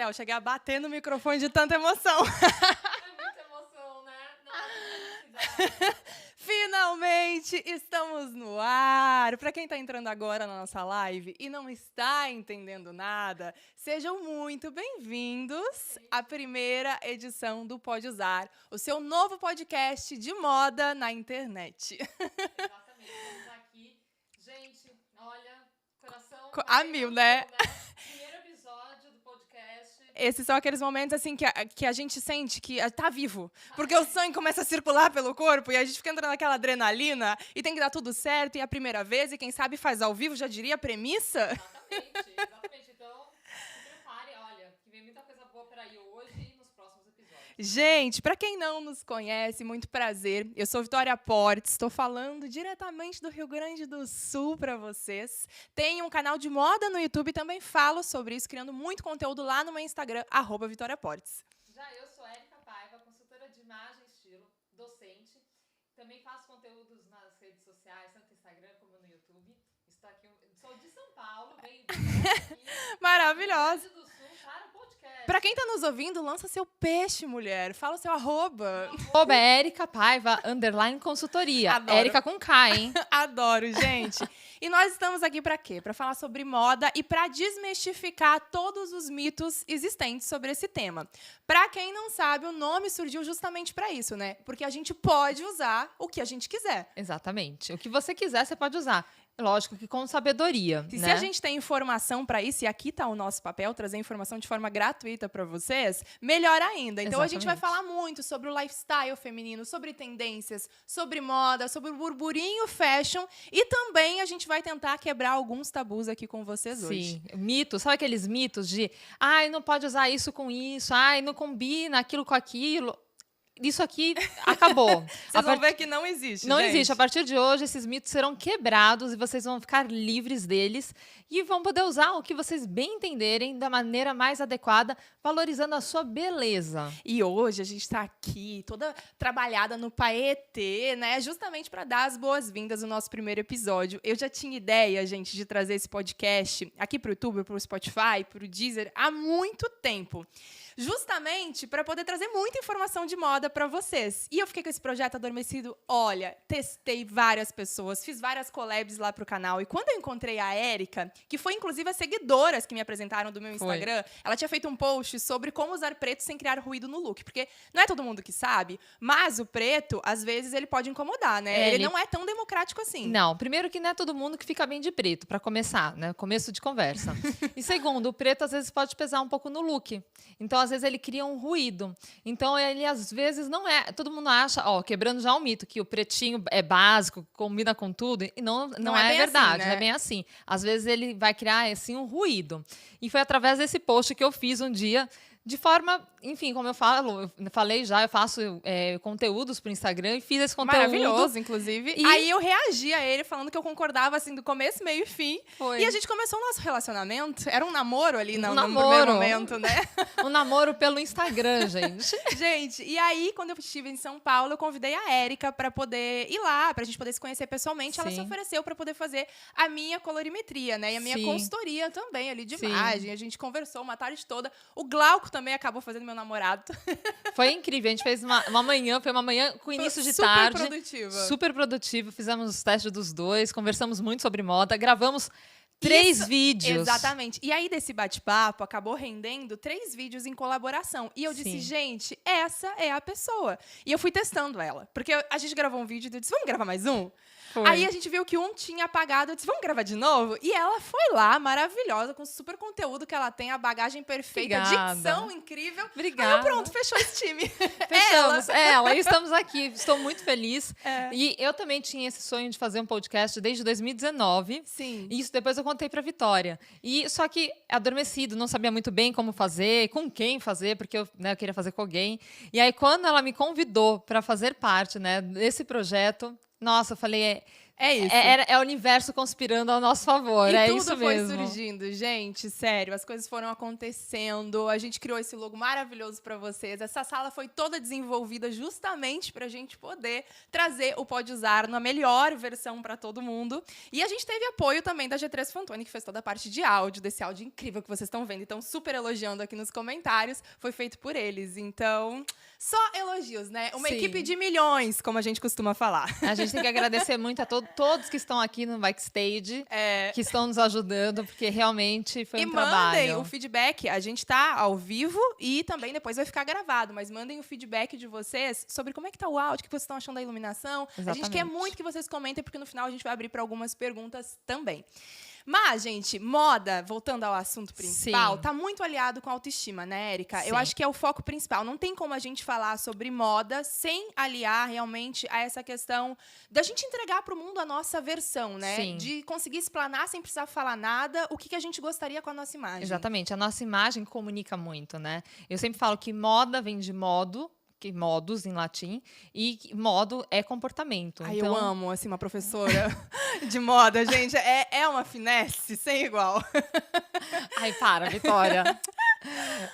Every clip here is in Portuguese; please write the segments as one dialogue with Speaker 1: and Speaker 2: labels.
Speaker 1: céu, cheguei a bater no microfone de tanta emoção.
Speaker 2: É muita emoção, né? Nossa,
Speaker 1: Finalmente estamos no ar! Para quem está entrando agora na nossa live e não está entendendo nada, sejam muito bem-vindos à primeira edição do Pode Usar, o seu novo podcast de moda na internet.
Speaker 2: Exatamente, estamos aqui. Gente, olha, coração...
Speaker 1: A mil, né?
Speaker 2: Primeiro episódio do podcast.
Speaker 1: Esses são aqueles momentos assim que a gente sente que tá vivo. Porque o sangue começa a circular pelo corpo e a gente fica entrando naquela adrenalina e tem que dar tudo certo e é a primeira vez e quem sabe faz ao vivo, já diria a premissa.
Speaker 2: Exatamente. Então, se preparem, olha, que vem muita coisa boa por aí hoje e nos próximos episódios.
Speaker 1: Gente, para quem não nos conhece, muito prazer. Eu sou Vitória Portes, estou falando diretamente do Rio Grande do Sul para vocês. Tenho um canal de moda no YouTube e também falo sobre isso, criando muito conteúdo lá no meu Instagram, @VitóriaPortes.
Speaker 2: Já eu sou Érica Paiva, consultora de imagem e estilo, docente. Também faço conteúdos nas redes sociais, tanto no Instagram como no YouTube. Estou aqui, sou de São Paulo, venho aqui,
Speaker 1: Maravilhosa.
Speaker 2: Rio Grande do Sul, para o podcast.
Speaker 1: Para quem está nos ouvindo, lança seu peixe, mulher. Fala o seu arroba.
Speaker 2: Arroba é Érica Paiva, _consultoria.
Speaker 1: Adoro.
Speaker 2: Érica com K, hein?
Speaker 1: Adoro, gente. E nós estamos aqui para quê? Para falar sobre moda e para desmistificar todos os mitos existentes sobre esse tema. Para quem não sabe, o nome surgiu justamente para isso, né? Porque a gente pode usar o que a gente quiser.
Speaker 2: Exatamente. O que você quiser, você pode usar. Lógico que com sabedoria,
Speaker 1: E
Speaker 2: né?
Speaker 1: se a gente tem informação para isso, e aqui está o nosso papel, trazer informação de forma gratuita para vocês, melhor ainda. Então, a gente vai falar muito sobre o lifestyle feminino, sobre tendências, sobre moda, sobre o burburinho fashion e também a gente vai tentar quebrar alguns tabus aqui com vocês hoje.
Speaker 2: Sim, mitos. Sabe aqueles mitos de ai, não pode usar isso com isso, ai, não combina aquilo com aquilo. Isso aqui acabou.
Speaker 1: Vocês vão ver que não existe,
Speaker 2: Não
Speaker 1: gente.
Speaker 2: existe. A partir de hoje, esses mitos serão quebrados e vocês vão ficar livres deles e vão poder usar o que vocês bem entenderem da maneira mais adequada, valorizando a sua beleza.
Speaker 1: E hoje a gente está aqui, toda trabalhada no Paetê, né? Justamente para dar as boas-vindas no nosso primeiro episódio. Eu já tinha ideia, gente, de trazer esse podcast aqui para o YouTube, para o Spotify, para o Deezer, há muito tempo. Justamente para poder trazer muita informação de moda para vocês. E eu fiquei com esse projeto adormecido. Olha, testei várias pessoas, fiz várias collabs lá pro canal. E quando eu encontrei a Érica, que foi inclusive as seguidoras que me apresentaram do meu Instagram, ela tinha feito um post sobre como usar preto sem criar ruído no look. Porque não é todo mundo que sabe, mas o preto, às vezes, ele pode incomodar, né? Ele não é tão democrático assim.
Speaker 2: Não, primeiro que não é todo mundo que fica bem de preto, para começar, né? Começo de conversa. E segundo, o preto às vezes pode pesar um pouco no look. Então, às vezes, ele cria um ruído. Então, ele às vezes não é... Todo mundo acha, ó, quebrando já o mito, que o pretinho é básico, combina com tudo. E não é
Speaker 1: bem
Speaker 2: verdade,
Speaker 1: assim, né?
Speaker 2: não é bem assim. Às vezes, ele vai criar, assim, um ruído. E foi através desse post que eu fiz um dia... De forma, enfim, como eu falei já, eu faço conteúdos pro Instagram e fiz esse conteúdo.
Speaker 1: Maravilhoso, inclusive. E aí eu reagi a ele falando que eu concordava, assim, do começo, meio e fim.
Speaker 2: Foi.
Speaker 1: E a gente começou o nosso relacionamento. Era um namoro ali no
Speaker 2: namoro.
Speaker 1: primeiro momento, né?
Speaker 2: Um namoro pelo Instagram, gente.
Speaker 1: Gente, e aí, quando eu estive em São Paulo, eu convidei a Érica para poder ir lá, pra gente poder se conhecer pessoalmente.
Speaker 2: Sim.
Speaker 1: Ela se ofereceu para poder fazer a minha colorimetria, né? E a minha
Speaker 2: Sim.
Speaker 1: consultoria também ali de
Speaker 2: Sim.
Speaker 1: imagem. A gente conversou uma tarde toda. O Glauco também acabou fazendo meu namorado.
Speaker 2: Foi incrível. A gente fez uma manhã, foi uma manhã com início de
Speaker 1: super
Speaker 2: tarde.
Speaker 1: produtiva.
Speaker 2: Super produtivo. Fizemos os testes dos dois, conversamos muito sobre moda, gravamos 3 vídeos.
Speaker 1: Exatamente. E aí, desse bate-papo, acabou rendendo 3 vídeos em colaboração. E eu disse,
Speaker 2: Sim.
Speaker 1: gente, essa é a pessoa. E eu fui testando ela. Porque a gente gravou um vídeo e eu disse, vamos gravar mais um?
Speaker 2: Foi.
Speaker 1: Aí a gente viu que um tinha apagado, eu disse, vamos gravar de novo? E ela foi lá, maravilhosa, com super conteúdo que ela tem, a bagagem perfeita,
Speaker 2: Obrigada.
Speaker 1: dicção incrível.
Speaker 2: Obrigada.
Speaker 1: Aí eu, pronto, fechou esse time.
Speaker 2: Fechamos. Ela. E estamos aqui. Estou muito feliz.
Speaker 1: É.
Speaker 2: E eu também tinha esse sonho de fazer um podcast desde 2019.
Speaker 1: Sim.
Speaker 2: E isso depois eu contei para Vitória. E só que adormecido, não sabia muito bem como fazer, com quem fazer, porque eu queria fazer com alguém. E aí, quando ela me convidou para fazer parte, né, desse projeto, nossa, eu falei,
Speaker 1: É isso.
Speaker 2: É o universo conspirando ao nosso favor, é isso
Speaker 1: tudo foi
Speaker 2: mesmo.
Speaker 1: surgindo, gente, sério, as coisas foram acontecendo, a gente criou esse logo maravilhoso para vocês, essa sala foi toda desenvolvida justamente para a gente poder trazer o Pode Usar na melhor versão para todo mundo, e a gente teve apoio também da G3 Fantoni, que fez toda a parte de áudio, desse áudio incrível que vocês estão vendo, então super elogiando aqui nos comentários, foi feito por eles, então só elogios, né? Uma
Speaker 2: Sim.
Speaker 1: equipe de milhões, como a gente costuma falar.
Speaker 2: A gente tem que agradecer muito a todos que estão aqui no backstage, que estão nos ajudando, porque realmente foi um trabalho.
Speaker 1: E mandem o feedback, a gente tá ao vivo e também depois vai ficar gravado, mas mandem o feedback de vocês sobre como é que tá o áudio, o que vocês estão achando da iluminação.
Speaker 2: Exatamente.
Speaker 1: A gente quer muito que vocês comentem, porque no final a gente vai abrir para algumas perguntas também. Mas, gente, moda, voltando ao assunto principal,
Speaker 2: Sim.
Speaker 1: tá muito aliado com a autoestima, né, Érica?
Speaker 2: Sim.
Speaker 1: Eu acho que é o foco principal. Não tem como a gente falar sobre moda sem aliar realmente a essa questão da gente entregar para o mundo a nossa versão, né?
Speaker 2: Sim.
Speaker 1: De conseguir explanar sem precisar falar nada o que a gente gostaria com a nossa imagem.
Speaker 2: Exatamente. A nossa imagem comunica muito, né? Eu sempre falo que moda vem de modo, que modus em latim, e modo é comportamento.
Speaker 1: Ai,
Speaker 2: então,
Speaker 1: eu amo, assim, uma professora de moda, gente. É uma finesse sem igual.
Speaker 2: Ai, para, Vitória.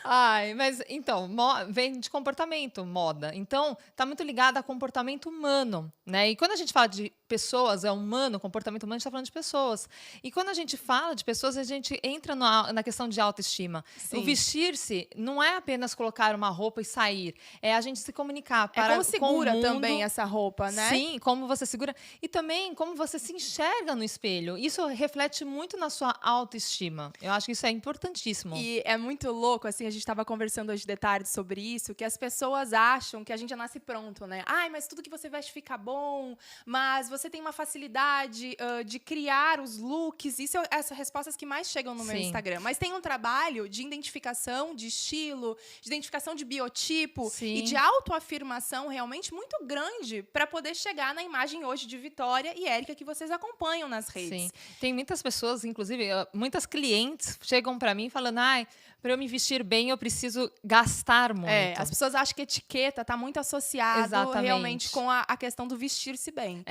Speaker 2: Ai, mas então, vem de comportamento, moda. Então, tá muito ligado a comportamento humano, né? E quando a gente fala de pessoas, é humano, comportamento humano, a gente tá falando de pessoas. E quando a gente fala de pessoas, a gente entra na questão de autoestima.
Speaker 1: Sim.
Speaker 2: O vestir-se não é apenas colocar uma roupa e sair, é a gente se comunicar para
Speaker 1: como segura
Speaker 2: com o mundo.
Speaker 1: também essa roupa, né?
Speaker 2: Sim, como você segura. E também como você se enxerga no espelho. Isso reflete muito na sua autoestima. Eu acho que isso é importantíssimo.
Speaker 1: E é muito louco, assim, a gente estava conversando hoje de tarde sobre isso, que as pessoas acham que a gente já nasce pronto, né? Ai, mas tudo que você veste fica bom, mas você tem uma facilidade de criar os looks. Isso é essas respostas que mais chegam no meu
Speaker 2: Sim.
Speaker 1: Instagram. Mas tem um trabalho de identificação de estilo, de identificação de biotipo
Speaker 2: Sim.
Speaker 1: e de autoafirmação realmente muito grande para poder chegar na imagem hoje de Vitória e Érica que vocês acompanham nas redes.
Speaker 2: Sim. Tem muitas pessoas, inclusive, muitas clientes chegam para mim falando: ai, para eu me vestir bem, eu preciso gastar muito.
Speaker 1: As pessoas acham que etiqueta está muito associado
Speaker 2: Exatamente.
Speaker 1: realmente com a questão do vestir-se bem.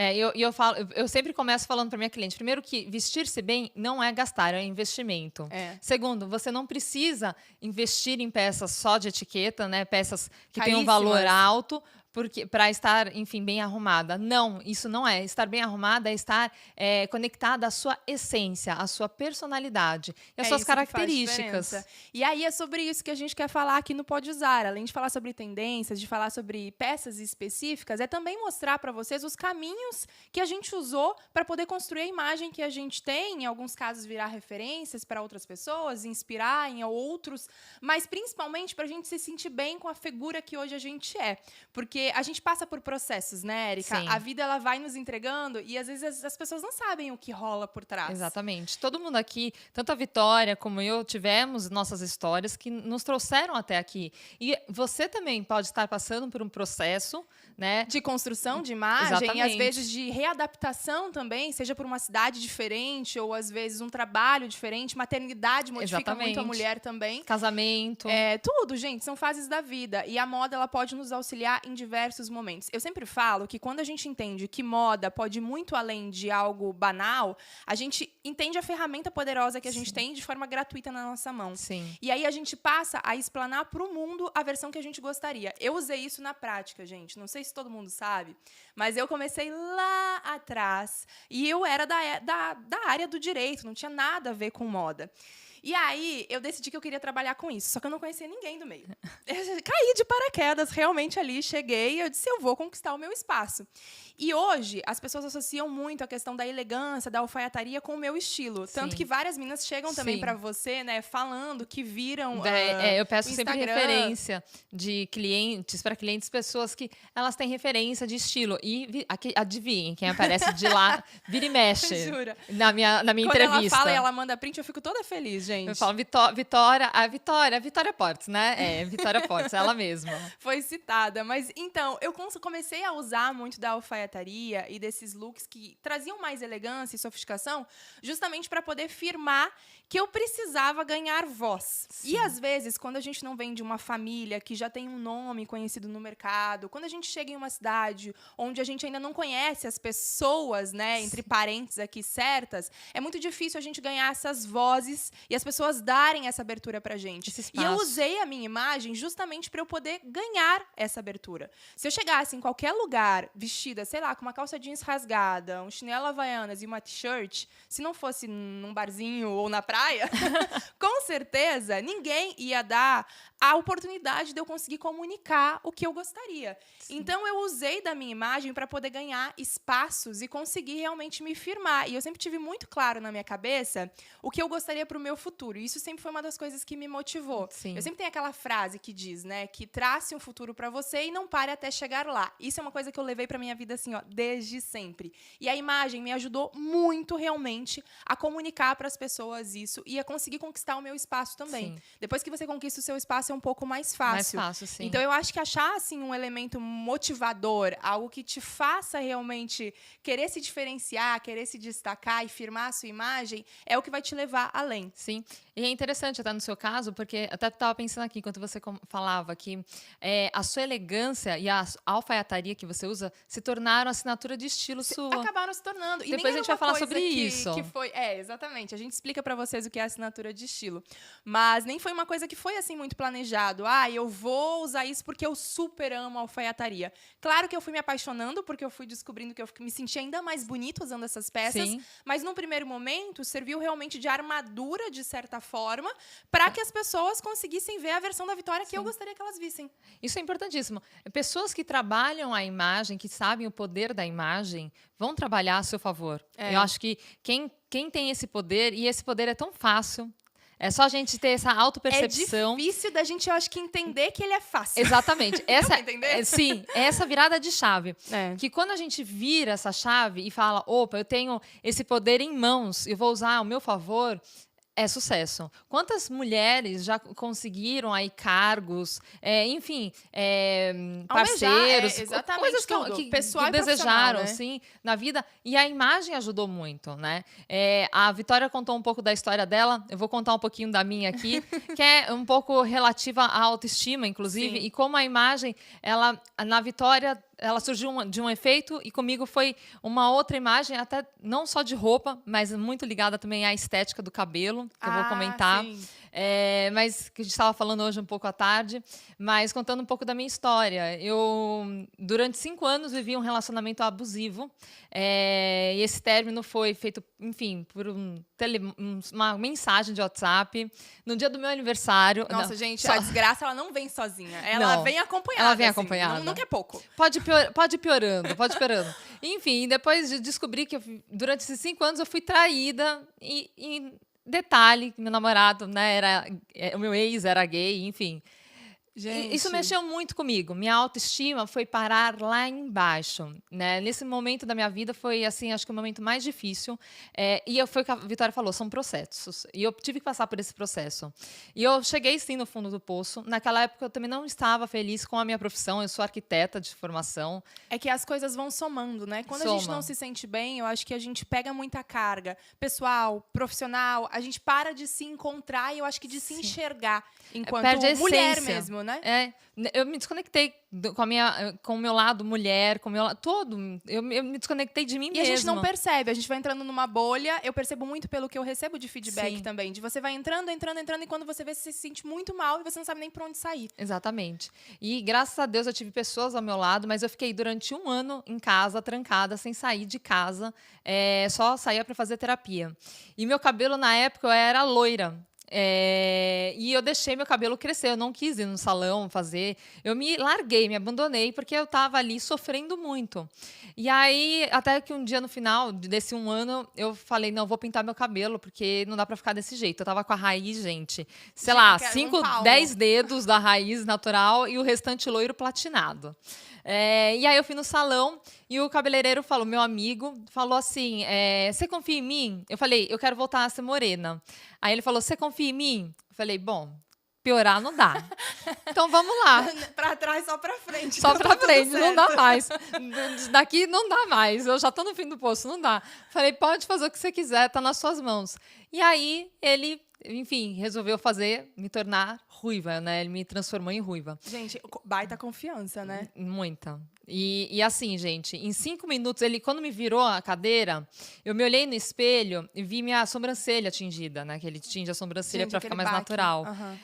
Speaker 2: Eu sempre começo falando para minha cliente, primeiro que vestir-se bem não é gastar, é investimento. Segundo, você não precisa investir em peças só de etiqueta, né? Peças que têm um valor alto, para estar, enfim, bem arrumada. Não, isso não é. Estar bem arrumada é estar conectada à sua essência, à sua personalidade e às suas características.
Speaker 1: E aí é sobre isso que a gente quer falar aqui no Pode Usar. Além de falar sobre tendências, de falar sobre peças específicas, é também mostrar para vocês os caminhos que a gente usou para poder construir a imagem que a gente tem, em alguns casos virar referências para outras pessoas, inspirar em outros, mas principalmente para a gente se sentir bem com a figura que hoje a gente é. Porque a gente passa por processos, né, Érica?
Speaker 2: Sim.
Speaker 1: A vida ela vai nos entregando e às vezes as pessoas não sabem o que rola por trás.
Speaker 2: Exatamente. Todo mundo aqui, tanto a Vitória como eu, tivemos nossas histórias que nos trouxeram até aqui. E você também pode estar passando por um processo, né?
Speaker 1: De construção de imagem,
Speaker 2: Exatamente.
Speaker 1: e às vezes de readaptação também, seja por uma cidade diferente ou às vezes um trabalho diferente, maternidade modifica
Speaker 2: Exatamente.
Speaker 1: muito a mulher também.
Speaker 2: Casamento.
Speaker 1: Tudo, gente, são fases da vida. E a moda ela pode nos auxiliar em diversos momentos. Eu sempre falo que quando a gente entende que moda pode ir muito além de algo banal, a gente entende a ferramenta poderosa que a gente tem de forma gratuita na nossa mão.
Speaker 2: Sim.
Speaker 1: E aí a gente passa a explanar para o mundo a versão que a gente gostaria. Eu usei isso na prática, gente. Não sei se todo mundo sabe, mas eu comecei lá atrás e eu era da área do direito, não tinha nada a ver com moda. E aí, eu decidi que eu queria trabalhar com isso, só que eu não conhecia ninguém do meio. Eu caí de paraquedas, realmente ali, cheguei, e eu disse, eu vou conquistar o meu espaço. E hoje, as pessoas associam muito a questão da elegância, da alfaiataria com o meu estilo.
Speaker 2: Sim.
Speaker 1: Tanto que várias meninas chegam também
Speaker 2: Sim.
Speaker 1: para você, né, falando que viram
Speaker 2: Eu peço
Speaker 1: o
Speaker 2: sempre
Speaker 1: Instagram.
Speaker 2: referência de clientes, para clientes, pessoas que elas têm referência de estilo. E adivinhem, quem aparece de lá, vira e mexe.
Speaker 1: Jura?
Speaker 2: Na minha
Speaker 1: Quando
Speaker 2: entrevista.
Speaker 1: ela fala e ela manda print, eu fico toda feliz, gente.
Speaker 2: Eu falo Vitória, a Vitória Portes, né? É, Vitória Portes, ela mesma.
Speaker 1: Foi citada. Mas, então, eu comecei a usar muito da alfaiataria e desses looks que traziam mais elegância e sofisticação, justamente para poder firmar que eu precisava ganhar voz.
Speaker 2: Sim.
Speaker 1: E, às vezes, quando a gente não vem de uma família que já tem um nome conhecido no mercado, quando a gente chega em uma cidade onde a gente ainda não conhece as pessoas, né, entre parênteses aqui certas, é muito difícil a gente ganhar essas vozes e as pessoas darem essa abertura pra gente. E eu usei a minha imagem justamente para eu poder ganhar essa abertura. Se eu chegasse em qualquer lugar vestida, sei lá, com uma calça jeans rasgada, um chinelo havaianas e uma t-shirt, se não fosse num barzinho ou na praia, com certeza ninguém ia dar a oportunidade de eu conseguir comunicar o que eu gostaria. Sim. Então, eu usei da minha imagem para poder ganhar espaços e conseguir realmente me firmar. E eu sempre tive muito claro na minha cabeça o que eu gostaria para o meu futuro. E isso sempre foi uma das coisas que me motivou.
Speaker 2: Sim.
Speaker 1: Eu sempre tenho aquela frase que diz, né, que trace um futuro para você e não pare até chegar lá. Isso é uma coisa que eu levei para minha vida assim, ó, desde sempre. E a imagem me ajudou muito realmente a comunicar para as pessoas isso e a conseguir conquistar o meu espaço também. Sim. Depois que você conquista o seu espaço, é um pouco mais fácil.
Speaker 2: Mais fácil, sim.
Speaker 1: Então, eu acho que achar assim, um elemento motivador, algo que te faça realmente querer se diferenciar, querer se destacar e firmar a sua imagem, é o que vai te levar além.
Speaker 2: Sim. E é interessante até no seu caso, porque até estava pensando aqui, enquanto você falava, que a sua elegância e a alfaiataria que você usa se tornaram assinatura de estilo sua.
Speaker 1: Acabaram se tornando. E
Speaker 2: depois a gente vai falar sobre isso.
Speaker 1: Que foi, exatamente. A gente explica para vocês o que é assinatura de estilo. Mas nem foi uma coisa que foi assim muito planejado. Eu vou usar isso porque eu super amo a alfaiataria. Claro que eu fui me apaixonando, porque eu fui descobrindo que eu me sentia ainda mais bonita usando essas peças. Sim. Mas, num primeiro momento, serviu realmente de armadura, de certa forma, para que as pessoas conseguissem ver a versão da Vitória que eu gostaria que elas vissem.
Speaker 2: Isso é importantíssimo. Pessoas que trabalham a imagem, que sabem o poder da imagem, vão trabalhar a seu favor. Eu acho que quem tem esse poder, e esse poder é tão fácil, é só a gente ter essa autopercepção.
Speaker 1: É difícil da gente, eu acho que, entender que ele é fácil.
Speaker 2: Exatamente. Sim, essa virada de chave. Que quando a gente vira essa chave e fala, opa, eu tenho esse poder em mãos, eu vou usar ao meu favor, é sucesso. Quantas mulheres já conseguiram aí cargos, enfim, parceiros, coisas que desejaram, né? Sim, na vida. E a imagem ajudou muito, né? A Vitória contou um pouco da história dela, eu vou contar um pouquinho da minha aqui, que é um pouco relativa à autoestima, inclusive, sim. E como a imagem, na Vitória, ela surgiu de um efeito e comigo foi uma outra imagem, até não só de roupa, mas muito ligada também à estética do cabelo, que eu vou comentar. Sim. Mas que a gente estava falando hoje um pouco à tarde, mas contando um pouco da minha história. Eu, durante 5 anos, vivi um relacionamento abusivo. E esse término foi feito, enfim, por uma mensagem de WhatsApp no dia do meu aniversário.
Speaker 1: Nossa, gente, a desgraça ela não vem sozinha. Ela vem acompanhada.
Speaker 2: Ela vem acompanhada.
Speaker 1: Nunca é pouco.
Speaker 2: Pode ir piorando. Enfim, depois de descobrir que durante esses 5 anos eu fui traída e detalhe, meu namorado, né, o meu ex era gay, enfim. Gente. Isso mexeu muito comigo. Minha autoestima foi parar lá embaixo, né? Nesse momento da minha vida foi, assim, acho que o momento mais difícil. Foi o que a Vitória falou, são processos. E eu tive que passar por esse processo. E eu cheguei, sim, no fundo do poço. Naquela época, eu também não estava feliz com a minha profissão. Eu sou arquiteta de formação.
Speaker 1: É que as coisas vão somando, né? Quando a gente não se sente bem, eu acho que a gente pega muita carga pessoal, profissional. A gente para de se encontrar e eu acho que de se enxergar enquanto mulher mesmo. Né?
Speaker 2: Eu me desconectei com o meu lado mulher, com o meu lado todo. Eu me desconectei de mim mesma.
Speaker 1: E a gente não percebe, a gente vai entrando numa bolha. Eu percebo muito pelo que eu recebo de feedback também. De você vai entrando, e quando você vê, você se sente muito mal e você não sabe nem por onde sair.
Speaker 2: Exatamente. E graças a Deus eu tive pessoas ao meu lado, mas eu fiquei durante 1 ano em casa, trancada, sem sair de casa. Só saía para fazer terapia. E meu cabelo, na época, eu era loira. E eu deixei meu cabelo crescer, eu não quis ir no salão fazer, eu me larguei, me abandonei, porque eu estava ali sofrendo muito. E aí, até que um dia no final desse 1 ano, eu falei, não, vou pintar meu cabelo, porque não dá pra ficar desse jeito. Eu tava com a raiz, gente, sei lá, 5, 10 dedos da raiz natural e o restante loiro platinado. E aí eu fui no salão e o cabeleireiro falou, meu amigo, falou assim, você confia em mim? Eu falei, eu quero voltar a ser morena. Aí ele falou, você confia em mim? Eu falei, bom, piorar não dá. Então vamos lá.
Speaker 1: Pra trás, só pra frente.
Speaker 2: Só
Speaker 1: então
Speaker 2: pra
Speaker 1: tá tudo
Speaker 2: frente, não dá
Speaker 1: certo.
Speaker 2: mais. Daqui não dá mais. Eu já tô no fim do poço, não dá. Falei, pode fazer o que você quiser, tá nas suas mãos. E aí ele, enfim, resolveu me tornar ruiva, né? Ele me transformou em ruiva.
Speaker 1: Gente, baita confiança, né?
Speaker 2: Muita. E assim, gente, em 5 minutos, ele, quando me virou a cadeira, eu me olhei no espelho e vi minha sobrancelha tingida, né? Que ele tinge a sobrancelha
Speaker 1: Gente,
Speaker 2: pra ficar
Speaker 1: aquele
Speaker 2: mais
Speaker 1: baque.
Speaker 2: natural.
Speaker 1: Aham.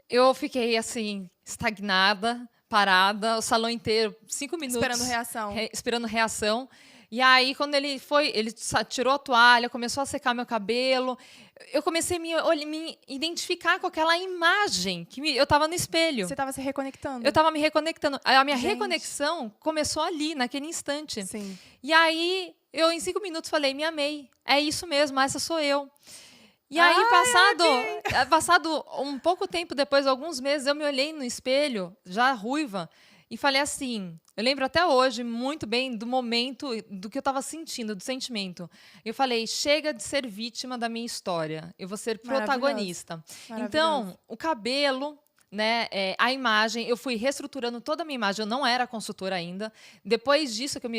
Speaker 2: Eu fiquei, assim, estagnada, parada, o salão inteiro, 5 minutos.
Speaker 1: Esperando reação.
Speaker 2: Esperando reação. E aí, quando ele tirou a toalha, começou a secar meu cabelo, eu comecei a me identificar com aquela imagem que eu estava no espelho.
Speaker 1: Você tava se reconectando.
Speaker 2: Eu estava me reconectando. A minha
Speaker 1: Gente.
Speaker 2: reconexão começou ali, naquele instante.
Speaker 1: Sim.
Speaker 2: E aí, eu, em 5 minutos, falei, me amei. É isso mesmo, essa sou eu. E aí, passado um pouco tempo depois, alguns meses, eu me olhei no espelho, já ruiva, e falei assim, eu lembro até hoje muito bem do momento, do que eu estava sentindo, do sentimento. Eu falei, chega de ser vítima da minha história, eu vou ser protagonista. Então, o cabelo, né, a imagem, eu fui reestruturando toda a minha imagem, eu não era consultora ainda. Depois disso que eu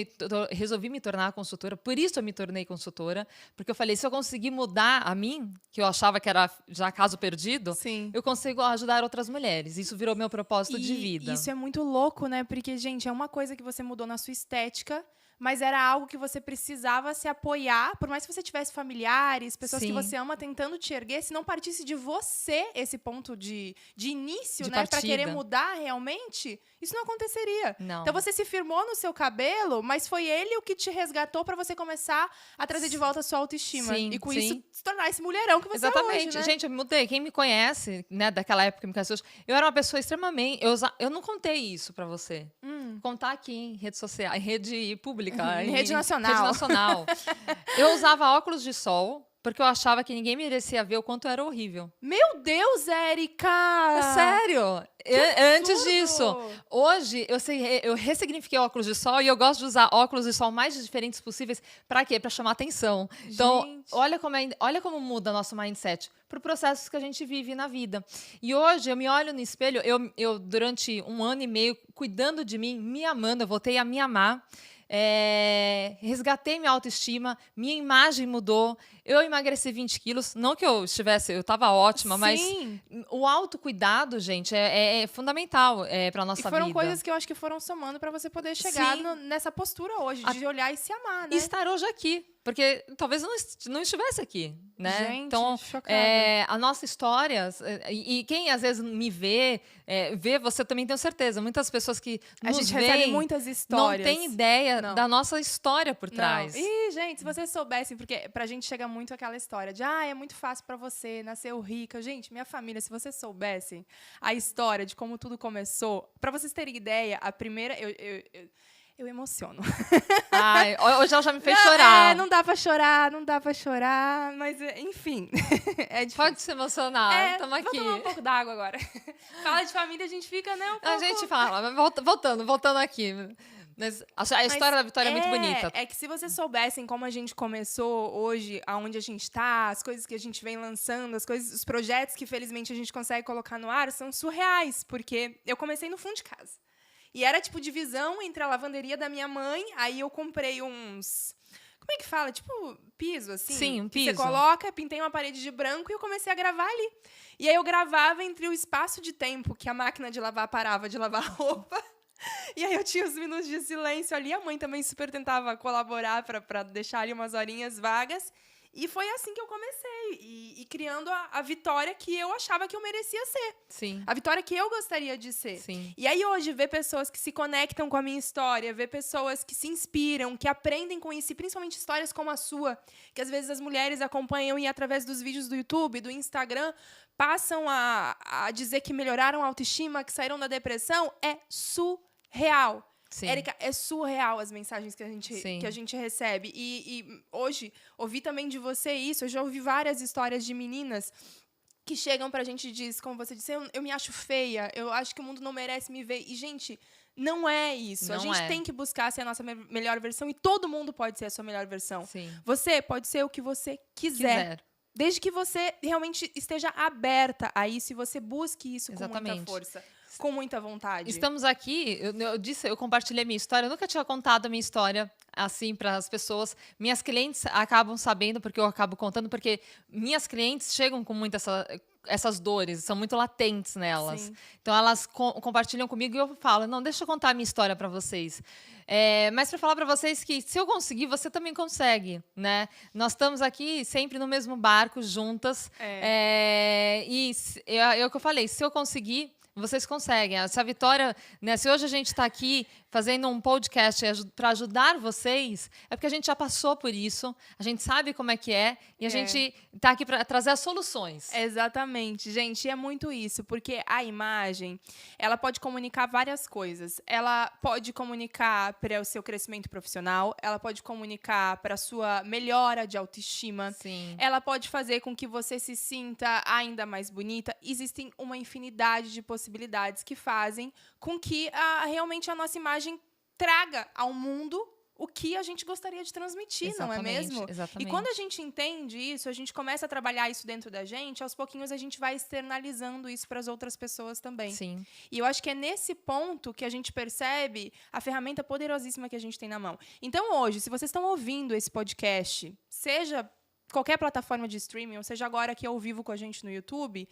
Speaker 2: resolvi me tornar consultora, por isso eu me tornei consultora, porque eu falei, se eu conseguir mudar a mim, que eu achava que era já caso perdido,
Speaker 1: Sim.
Speaker 2: eu consigo ajudar outras mulheres. Isso virou meu propósito de vida.
Speaker 1: Isso é muito louco, né? Porque, gente, é uma coisa que você mudou na sua estética, mas era algo que você precisava se apoiar, por mais que você tivesse familiares, pessoas
Speaker 2: Sim.
Speaker 1: que você ama tentando te erguer, se não partisse de você esse ponto de início,
Speaker 2: De
Speaker 1: né? Pra
Speaker 2: partida.
Speaker 1: querer mudar realmente, isso não aconteceria.
Speaker 2: Não.
Speaker 1: Então você se firmou no seu cabelo, mas foi ele o que te resgatou pra você começar a trazer de volta a sua autoestima.
Speaker 2: Sim,
Speaker 1: E com
Speaker 2: sim.
Speaker 1: isso se tornar esse mulherão que você é
Speaker 2: Exatamente.
Speaker 1: hoje, né?
Speaker 2: Gente, eu me mudei. Quem me conhece, né, daquela época que me conhece hoje, eu era uma pessoa extremamente... Eu não contei isso pra você. Contar aqui em rede social, em rede pública.
Speaker 1: Em rede nacional.
Speaker 2: Rede nacional. Eu usava óculos de sol, porque eu achava que ninguém merecia ver o quanto eu era horrível.
Speaker 1: Meu Deus, Érica!
Speaker 2: É sério. Antes
Speaker 1: absurdo!
Speaker 2: disso, hoje eu ressignifiquei óculos de sol e eu gosto de usar óculos de sol mais diferentes possíveis. Pra quê? Pra chamar atenção. Então,
Speaker 1: Gente.
Speaker 2: olha como muda nosso mindset pro processo que a gente vive na vida. E hoje eu me olho no espelho, eu durante 1 ano e meio cuidando de mim, me amando, eu voltei a me amar. Resgatei minha autoestima, minha imagem mudou, eu emagreci 20 quilos, não que eu estava ótima, mas o autocuidado, gente, é fundamental para nossa vida.
Speaker 1: E foram coisas que eu acho que foram somando para você poder chegar
Speaker 2: Sim.
Speaker 1: nessa postura hoje, de olhar e se amar, né?
Speaker 2: E estar hoje aqui, porque talvez não estivesse aqui, né?
Speaker 1: Gente,
Speaker 2: então,
Speaker 1: chocada.
Speaker 2: a nossa história, e quem às vezes me vê, você também tenho certeza, muitas pessoas que nos
Speaker 1: A gente
Speaker 2: veem,
Speaker 1: recebe muitas histórias.
Speaker 2: não tem ideia
Speaker 1: Não.
Speaker 2: da nossa história por
Speaker 1: Não.
Speaker 2: trás.
Speaker 1: Ih, gente, se vocês soubessem, porque pra gente chega muito aquela história de é muito fácil pra você, nasceu rica. Gente, minha família, se vocês soubessem a história de como tudo começou, pra vocês terem ideia, a primeira... Eu emociono.
Speaker 2: Ai, hoje ela já me fez chorar.
Speaker 1: Não dá pra chorar, mas enfim. É difícil.
Speaker 2: Pode se emocionar, estamos aqui.
Speaker 1: Vou tomar um pouco d'água agora. Fala de família, a gente fica, né, um pouco...
Speaker 2: A gente fala, mas voltando aqui. Mas a história da Vitória é muito bonita.
Speaker 1: É que se vocês soubessem como a gente começou hoje, aonde a gente tá, as coisas que a gente vem lançando, os projetos que felizmente a gente consegue colocar no ar, são surreais, porque eu comecei no fundo de casa. E era, tipo, divisão entre a lavanderia da minha mãe, aí eu comprei uns... Como é que fala? Tipo, piso, assim?
Speaker 2: Sim, um
Speaker 1: que
Speaker 2: piso.
Speaker 1: Você coloca, pintei uma parede de branco e eu comecei a gravar ali. E aí eu gravava entre o espaço de tempo que a máquina de lavar parava de lavar roupa. E aí eu tinha os minutos de silêncio ali. A mãe também super tentava colaborar para deixar ali umas horinhas vagas. E foi assim que eu comecei. E criando a Vitória que eu achava que eu merecia ser.
Speaker 2: Sim.
Speaker 1: A Vitória que eu gostaria de ser.
Speaker 2: Sim.
Speaker 1: E aí hoje, ver pessoas que se conectam com a minha história, ver pessoas que se inspiram, que aprendem com isso, e principalmente histórias como a sua, que às vezes as mulheres acompanham e através dos vídeos do YouTube, do Instagram, passam a dizer que melhoraram a autoestima, que saíram da depressão, é surreal.
Speaker 2: Sim.
Speaker 1: Érica, é surreal as mensagens que a gente recebe. E hoje, ouvi também de você isso. Eu já ouvi várias histórias de meninas que chegam pra gente e diz, como você disse, eu me acho feia, eu acho que o mundo não merece me ver. E, gente, não é isso. A gente tem que buscar ser a nossa melhor versão e todo mundo pode ser a sua melhor versão.
Speaker 2: Sim.
Speaker 1: Você pode ser o que você quiser. Desde que você realmente esteja aberta a isso e você busque isso com muita força. Com muita vontade.
Speaker 2: Estamos aqui, eu compartilhei minha história, eu nunca tinha contado a minha história assim para as pessoas. Minhas clientes acabam sabendo, porque eu acabo contando, porque minhas clientes chegam com muitas essas dores, são muito latentes nelas. Sim. Então, elas compartilham comigo e eu falo, não, deixa eu contar a minha história para vocês. Mas para falar para vocês que se eu conseguir, você também consegue, né? Nós estamos aqui sempre no mesmo barco, juntas. E é o que eu falei, se eu conseguir, vocês conseguem. Se a Vitória, né, se hoje a gente está aqui fazendo um podcast para ajudar vocês, é porque a gente já passou por isso, a gente sabe como é que é, e a gente está aqui para trazer as soluções.
Speaker 1: Exatamente, gente, e é muito isso, porque a imagem, ela pode comunicar várias coisas. Ela pode comunicar para o seu crescimento profissional, ela pode comunicar para a sua melhora de autoestima,
Speaker 2: Sim.
Speaker 1: Ela pode fazer com que você se sinta ainda mais bonita. Existem uma infinidade de possibilidades que fazem com que realmente a nossa imagem traga ao mundo o que a gente gostaria de transmitir,
Speaker 2: exatamente,
Speaker 1: não é mesmo?
Speaker 2: Exatamente.
Speaker 1: E quando a gente entende isso, a gente começa a trabalhar isso dentro da gente, aos pouquinhos a gente vai externalizando isso para as outras pessoas também.
Speaker 2: Sim.
Speaker 1: E eu acho que é nesse ponto que a gente percebe a ferramenta poderosíssima que a gente tem na mão. Então, hoje, se vocês estão ouvindo esse podcast, seja qualquer plataforma de streaming, ou seja agora aqui ao vivo com a gente no YouTube,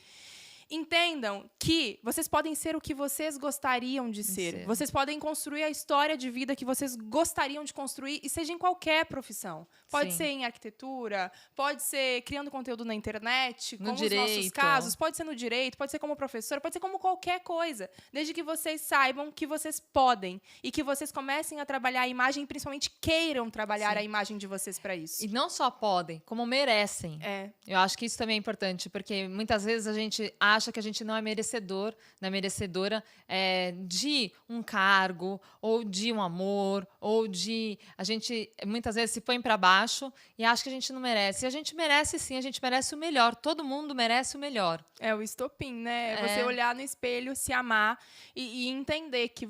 Speaker 1: entendam que vocês podem ser o que vocês gostariam de ser. Vocês podem construir a história de vida que vocês gostariam de construir, e seja em qualquer profissão. Pode ser em arquitetura, pode ser criando conteúdo na internet, como os nossos casos, pode ser no direito, pode ser como professora, pode ser como qualquer coisa. Desde que vocês saibam que vocês podem e que vocês comecem a trabalhar a imagem e principalmente queiram trabalhar a imagem de vocês para isso.
Speaker 2: E não só podem, como merecem. Eu acho que isso também é importante, porque muitas vezes a gente acha que a gente não é merecedor, não é merecedora de um cargo, ou de um amor, ou de... A gente muitas vezes se põe para baixo e acha que a gente não merece. E a gente merece sim, a gente merece o melhor. Todo mundo merece o melhor.
Speaker 1: É o estopim, né? É você olhar no espelho, se amar e entender que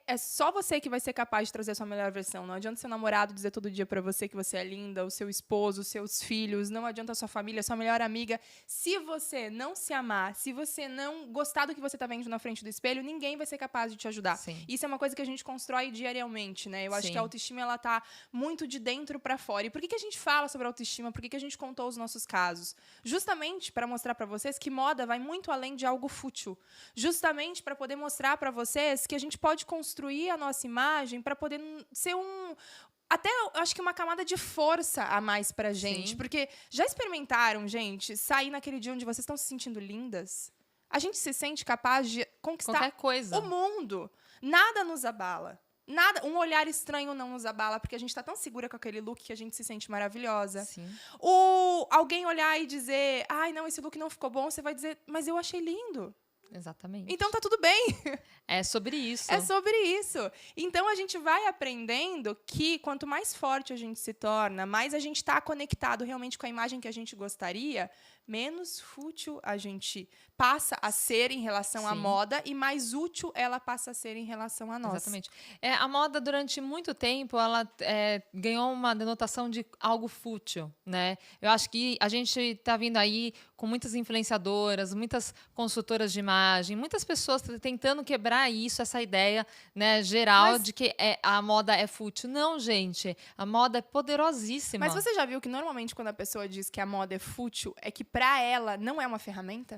Speaker 1: é só você que vai ser capaz de trazer a sua melhor versão. Não adianta seu namorado dizer todo dia para você que você é linda, o seu esposo, os seus filhos, não adianta a sua família, a sua melhor amiga. Se você não se amar, se você não gostar do que você está vendo na frente do espelho, ninguém vai ser capaz de te ajudar.
Speaker 2: Sim.
Speaker 1: Isso é uma coisa que a gente constrói diariamente, né? Eu acho que a autoestima, ela tá muito de dentro para fora. E por que a gente fala sobre autoestima? Por que a gente contou os nossos casos? Justamente para mostrar para vocês que moda vai muito além de algo fútil. Justamente para poder mostrar para vocês que a gente pode construir a nossa imagem para poder ser até, eu acho que uma camada de força a mais pra gente.
Speaker 2: Sim.
Speaker 1: Porque já experimentaram, gente, sair naquele dia onde vocês estão se sentindo lindas? A gente se sente capaz de conquistar
Speaker 2: qualquer coisa.
Speaker 1: O mundo. Nada nos abala. Nada, um olhar estranho não nos abala, porque a gente está tão segura com aquele look que a gente se sente maravilhosa.
Speaker 2: Sim.
Speaker 1: Alguém olhar e dizer, ai, não, esse look não ficou bom, você vai dizer, mas eu achei lindo.
Speaker 2: Exatamente.
Speaker 1: Então tá tudo bem.
Speaker 2: É sobre isso.
Speaker 1: É sobre isso. Então a gente vai aprendendo que quanto mais forte a gente se torna, mais a gente está conectado realmente com a imagem que a gente gostaria, menos fútil a gente passa a ser em relação à moda e mais útil ela passa a ser em relação a nós.
Speaker 2: Exatamente. A moda, durante muito tempo, ela ganhou uma denotação de algo fútil, né? Eu acho que a gente está vindo aí com muitas influenciadoras, muitas consultoras de imagem, muitas pessoas tentando quebrar isso, essa ideia, né, geral de que a moda é fútil. Não, gente. A moda é poderosíssima.
Speaker 1: Mas você já viu que normalmente quando a pessoa diz que a moda é fútil, é que para ela não é uma ferramenta?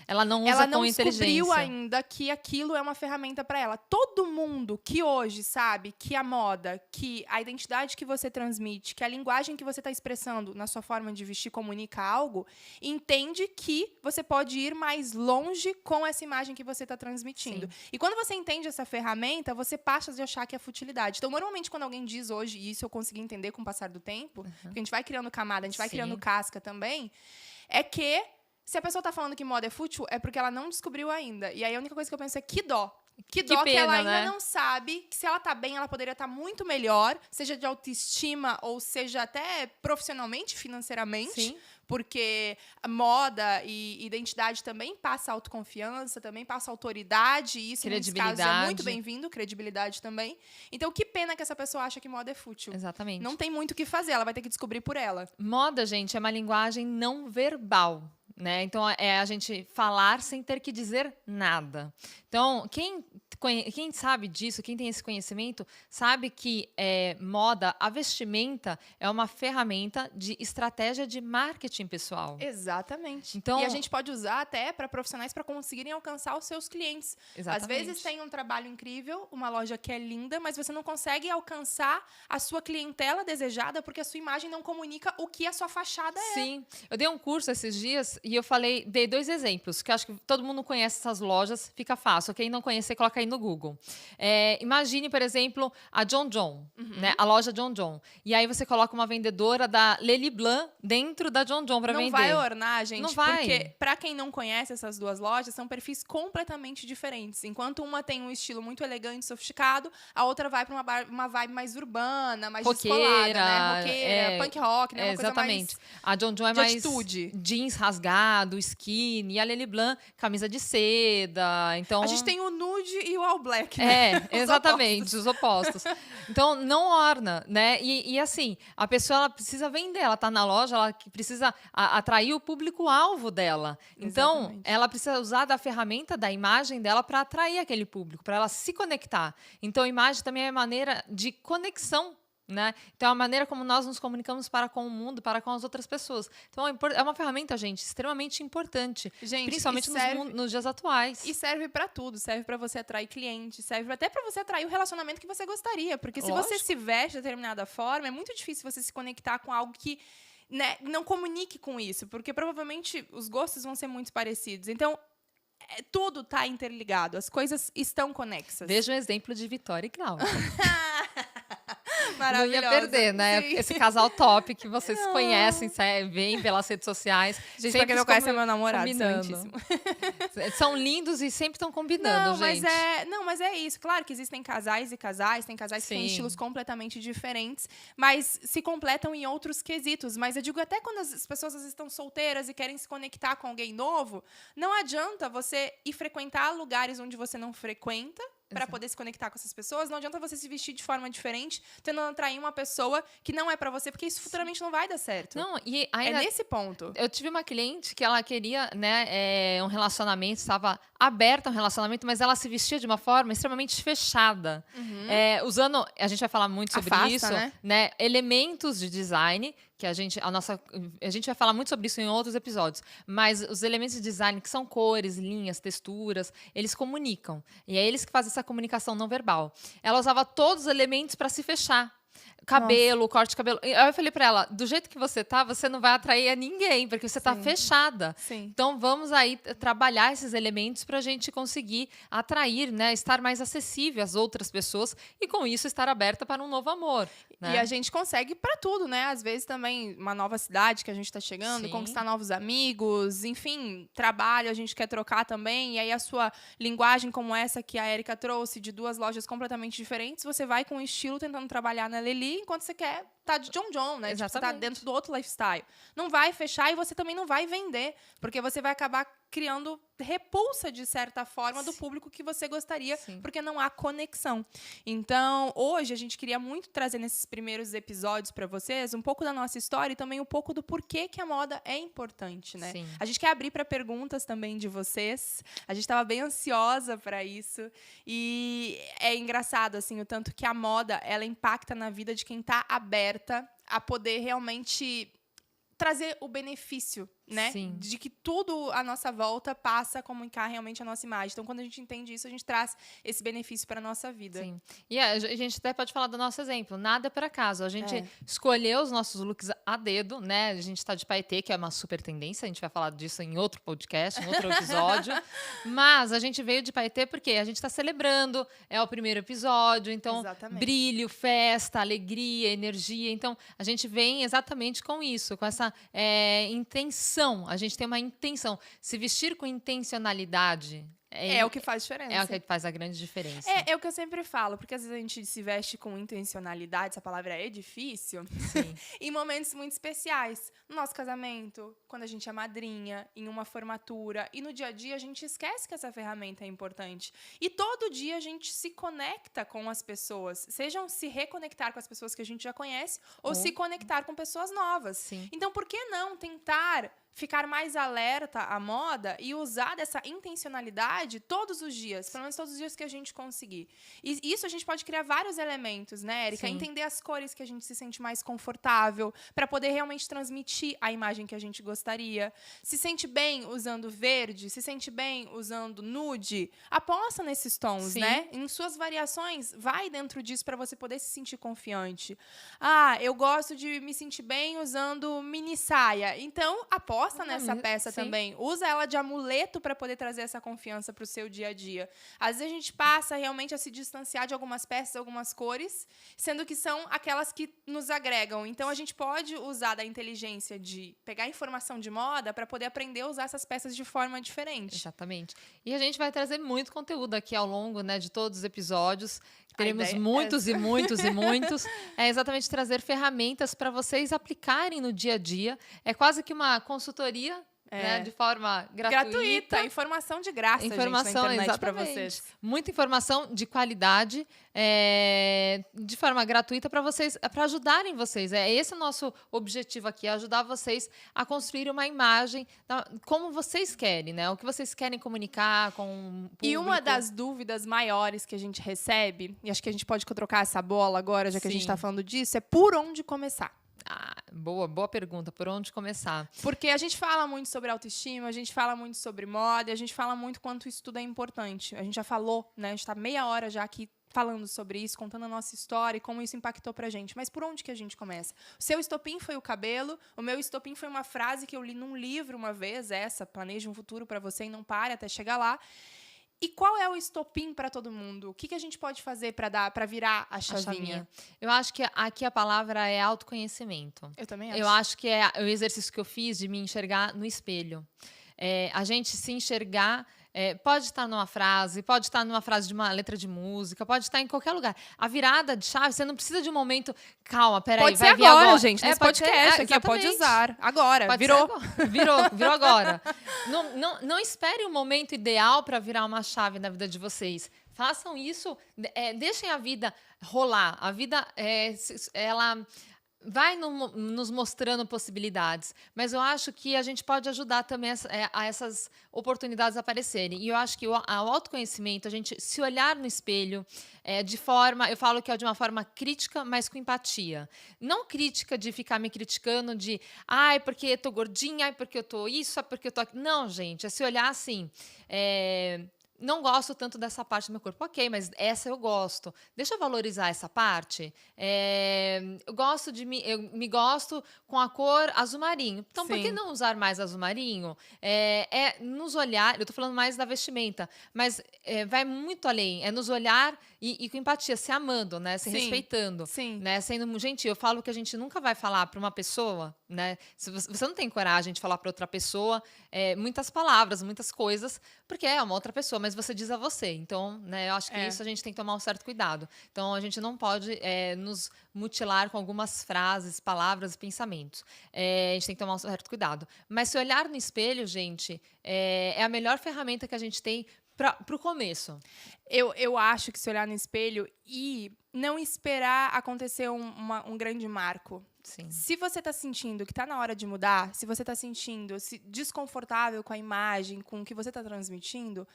Speaker 2: Ela não usa com inteligência. Ela não
Speaker 1: descobriu ainda que aquilo é uma ferramenta para ela. Todo mundo que hoje sabe que a moda, que a identidade que você transmite, que a linguagem que você está expressando na sua forma de vestir comunica algo, entende que você pode ir mais longe com essa imagem que você está transmitindo. Sim. E quando você entende essa ferramenta, você passa de achar que é futilidade. Então, normalmente, quando alguém diz hoje, e isso eu consegui entender com o passar do tempo, porque a gente vai criando camada, a gente vai criando casca também, é que se a pessoa está falando que moda é fútil, é porque ela não descobriu ainda. E aí a única coisa que eu penso é que dó. Que dó que ela ainda não sabe que se ela tá bem, ela poderia estar muito melhor, seja de autoestima ou seja até profissionalmente, financeiramente.
Speaker 2: Sim.
Speaker 1: porque a moda e identidade também passa autoconfiança, também passa autoridade, e isso, nesses casos, é muito bem-vindo, credibilidade também. Então, que pena que essa pessoa acha que moda é fútil.
Speaker 2: Exatamente.
Speaker 1: Não tem muito o que fazer, ela vai ter que descobrir por ela.
Speaker 2: Moda, gente, é uma linguagem não verbal. Né? Então, é a gente falar sem ter que dizer nada. Então, quem sabe disso, quem tem esse conhecimento, sabe que moda, a vestimenta, é uma ferramenta de estratégia de marketing pessoal.
Speaker 1: Exatamente.
Speaker 2: Então,
Speaker 1: e a gente pode usar até para profissionais para conseguirem alcançar os seus clientes.
Speaker 2: Exatamente.
Speaker 1: Às vezes tem um trabalho incrível, uma loja que é linda, mas você não consegue alcançar a sua clientela desejada porque a sua imagem não comunica o que a sua fachada é.
Speaker 2: Sim. Eu dei um curso esses dias e eu dei 2 exemplos, que eu acho que todo mundo conhece essas lojas, fica fácil. Quem não conhecer, coloca aí no Google. Imagine, por exemplo, a John John, né? A loja John John. E aí você coloca uma vendedora da Lely Blanc dentro da John John para vender.
Speaker 1: Não vai ornar, gente,
Speaker 2: não vai.
Speaker 1: Porque, para quem não conhece essas duas lojas, são perfis completamente diferentes. Enquanto uma tem um estilo muito elegante, sofisticado, a outra vai para uma vibe mais urbana, mais descolada, né? Roqueira, punk rock, né? Uma
Speaker 2: exatamente.
Speaker 1: coisa mais
Speaker 2: a John John é
Speaker 1: de
Speaker 2: mais
Speaker 1: atitude.
Speaker 2: Jeans rasgado, skinny, e a Lely Blanc, camisa de seda. Então,
Speaker 1: a gente tem o nude e o all black, né?
Speaker 2: Exatamente, os opostos. Então, não orna, né? E assim, a pessoa ela precisa vender, ela está na loja, ela precisa atrair o público-alvo dela. Então,
Speaker 1: Exatamente.
Speaker 2: ela precisa usar da ferramenta, da imagem dela para atrair aquele público, para ela se conectar. Então, a imagem também é maneira de conexão. Né? Então, a maneira como nós nos comunicamos para com o mundo, para com as outras pessoas. Então, é uma ferramenta, gente, extremamente importante.
Speaker 1: Gente,
Speaker 2: principalmente nos dias atuais.
Speaker 1: E serve para tudo. Serve para você atrair cliente, serve até para você atrair o relacionamento que você gostaria. Porque se você se veste de determinada forma, é muito difícil você se conectar com algo que, né, não comunique com isso. Porque provavelmente os gostos vão ser muito parecidos. Então, tudo está interligado. As coisas estão conexas.
Speaker 2: Veja o exemplo de Vitória e Cláudia.
Speaker 1: Não
Speaker 2: ia perder, né?
Speaker 1: Sim.
Speaker 2: Esse casal top que vocês conhecem, veem pelas redes sociais.
Speaker 1: Gente, pra quem não conhece, é meu namorado.
Speaker 2: Combinando. São lindos e sempre estão combinando, gente.
Speaker 1: Mas é isso. Claro que existem casais e casais, tem casais que têm estilos completamente diferentes, mas se completam em outros quesitos. Mas eu digo, até quando as pessoas às vezes estão solteiras e querem se conectar com alguém novo, não adianta você ir frequentar lugares onde você não frequenta, para poder se conectar com essas pessoas. Não adianta você se vestir de forma diferente, tentando atrair uma pessoa que não é para você, porque isso futuramente não vai dar certo.
Speaker 2: Não, e ainda,
Speaker 1: é nesse ponto.
Speaker 2: Eu tive uma cliente que ela queria, né, um relacionamento, estava aberta a um relacionamento, mas ela se vestia de uma forma extremamente fechada. Usando, a gente vai falar muito sobre isso, né, elementos de design, que a gente vai falar muito sobre isso em outros episódios, mas os elementos de design, que são cores, linhas, texturas, eles comunicam. E é eles que fazem essa comunicação não verbal. Ela usava todos os elementos para se fechar. Cabelo, corte de cabelo. Aí eu falei pra ela, do jeito que você tá, você não vai atrair a ninguém, porque você tá fechada.
Speaker 1: Sim.
Speaker 2: Então, vamos aí trabalhar esses elementos pra gente conseguir atrair, né? Estar mais acessível às outras pessoas e, com isso, estar aberta para um novo amor. Né?
Speaker 1: E a gente consegue pra tudo, né? Às vezes também uma nova cidade que a gente tá chegando, conquistar novos amigos, enfim, trabalho, a gente quer trocar também. E aí a sua linguagem como essa que a Erika trouxe, de duas lojas completamente diferentes, você vai com um estilo tentando trabalhar na Lely, enquanto você quer tá de John John, né? Tipo, você tá dentro do outro lifestyle. Não vai fechar e você também não vai vender, porque você vai acabar criando repulsa, de certa forma, do público que você gostaria, porque não há conexão. Então, hoje, a gente queria muito trazer nesses primeiros episódios para vocês um pouco da nossa história e também um pouco do porquê que a moda é importante, né?
Speaker 2: Sim.
Speaker 1: A gente quer abrir para perguntas também de vocês. A gente estava bem ansiosa para isso. E é engraçado, assim, o tanto que a moda, ela impacta na vida de quem está aberta a poder realmente trazer o benefício, né?
Speaker 2: Sim.
Speaker 1: De que tudo à nossa volta passa a comunicar realmente a nossa imagem. Então, quando a gente entende isso, a gente traz esse benefício para a nossa vida.
Speaker 2: Sim. E a gente até pode falar do nosso exemplo. Nada é por acaso. A gente escolheu os nossos looks a dedo, né? A gente está de paetê, que é uma super tendência. A gente vai falar disso em outro podcast, em outro episódio. Mas a gente veio de paetê porque a gente está celebrando. É o primeiro episódio. Então, brilho, festa, alegria, energia. Então, a gente vem exatamente com isso, com essa intenção. A gente tem uma intenção. Se vestir com intencionalidade
Speaker 1: É o que faz diferença.
Speaker 2: É o que faz a grande diferença.
Speaker 1: É o que eu sempre falo, porque às vezes a gente se veste com intencionalidade, essa palavra é difícil,
Speaker 2: Sim.
Speaker 1: em momentos muito especiais. No nosso casamento, quando a gente é madrinha, em uma formatura, e no dia a dia a gente esquece que essa ferramenta é importante. E todo dia a gente se conecta com as pessoas, sejam se reconectar com as pessoas que a gente já conhece, ou se conectar com pessoas novas.
Speaker 2: Sim.
Speaker 1: Então, por que não tentar ficar mais alerta à moda e usar dessa intencionalidade todos os dias, pelo menos todos os dias que a gente conseguir. E isso a gente pode criar vários elementos, né, Érica?
Speaker 2: Sim.
Speaker 1: Entender as cores que a gente se sente mais confortável, para poder realmente transmitir a imagem que a gente gostaria. Se sente bem usando verde, se sente bem usando nude, aposta nesses tons,
Speaker 2: Sim.
Speaker 1: né? Em suas variações, vai dentro disso para você poder se sentir confiante. Eu gosto de me sentir bem usando mini saia. Então, aposta nessa peça
Speaker 2: sim.
Speaker 1: também. Usa ela de amuleto para poder trazer essa confiança para o seu dia a dia. Às vezes a gente passa realmente a se distanciar de algumas peças, algumas cores, sendo que são aquelas que nos agregam. Então a gente pode usar da inteligência de pegar informação de moda para poder aprender a usar essas peças de forma diferente.
Speaker 2: Exatamente. E a gente vai trazer muito conteúdo aqui ao longo, né, de todos os episódios. Teremos muitos e muitos e muitos. É exatamente trazer ferramentas para vocês aplicarem no dia a dia. É quase que uma consultoria, né, de forma gratuita.
Speaker 1: Informação de graça,
Speaker 2: Informação,
Speaker 1: gente, na internet para
Speaker 2: exatamente.
Speaker 1: vocês.
Speaker 2: Muita informação de qualidade, de forma gratuita para vocês, para ajudarem vocês. Esse o nosso objetivo aqui, é ajudar vocês a construir uma imagem como vocês querem, né? O que vocês querem comunicar com o público.
Speaker 1: E uma das dúvidas maiores que a gente recebe, e acho que a gente pode trocar essa bola agora, já que a gente está falando disso, é por onde começar.
Speaker 2: Boa pergunta. Por onde começar?
Speaker 1: Porque a gente fala muito sobre autoestima, a gente fala muito sobre moda, a gente fala muito quanto isso tudo é importante. A gente já falou, né? A gente está meia hora já aqui falando sobre isso, contando a nossa história e como isso impactou pra gente. Mas por onde que a gente começa? O seu estopim foi o cabelo, o meu estopim foi uma frase que eu li num livro uma vez, planeje um futuro para você e não pare até chegar lá. E qual é o estopim para todo mundo? O que a gente pode fazer para virar a chavinha?
Speaker 2: Eu acho que aqui a palavra é autoconhecimento.
Speaker 1: Eu também acho.
Speaker 2: Eu acho que é o exercício que eu fiz de me enxergar no espelho. A gente se enxergar... pode estar numa frase, pode estar numa frase de uma letra de música, pode estar em qualquer lugar. A virada de chave, você não precisa de um momento... Calma, peraí,
Speaker 1: pode
Speaker 2: vai
Speaker 1: ser
Speaker 2: vir
Speaker 1: agora, gente. Nesse
Speaker 2: pode
Speaker 1: podcast
Speaker 2: ser,
Speaker 1: aqui, pode usar. Agora, virou.
Speaker 2: Virou agora. Não espere um momento ideal para virar uma chave na vida de vocês. Façam isso, deixem a vida rolar. A vida, ela... vai nos mostrando possibilidades, mas eu acho que a gente pode ajudar também a essas oportunidades aparecerem. E eu acho que o autoconhecimento, a gente se olhar no espelho eu falo que é de uma forma crítica, mas com empatia. Não crítica de ficar me criticando de, porque eu tô gordinha, porque eu tô isso, porque eu tô aqui. Não, gente, é se olhar assim, não gosto tanto dessa parte do meu corpo. Ok, mas essa eu gosto. Deixa eu valorizar essa parte. Eu me gosto com a cor azul marinho. Então, por que não usar mais azul marinho? Nos olhar, eu tô falando mais da vestimenta, mas vai muito além. É nos olhar e com empatia, se amando, né? Se respeitando.
Speaker 1: Sim.
Speaker 2: Né? Sendo gentil. Eu falo que a gente nunca vai falar para uma pessoa, né? Se você não tem coragem de falar para outra pessoa muitas palavras, muitas coisas, porque é uma outra pessoa, mas você diz a você. Então, né, eu acho que isso a gente tem que tomar um certo cuidado. Então, a gente não pode nos mutilar com algumas frases, palavras e pensamentos. A gente tem que tomar um certo cuidado. Mas se olhar no espelho, gente, é a melhor ferramenta que a gente tem para o começo.
Speaker 1: Eu acho que se olhar no espelho e não esperar acontecer um grande marco.
Speaker 2: Sim.
Speaker 1: Se você está sentindo que está na hora de mudar, se você está sentindo-se desconfortável com a imagem, com o que você está transmitindo,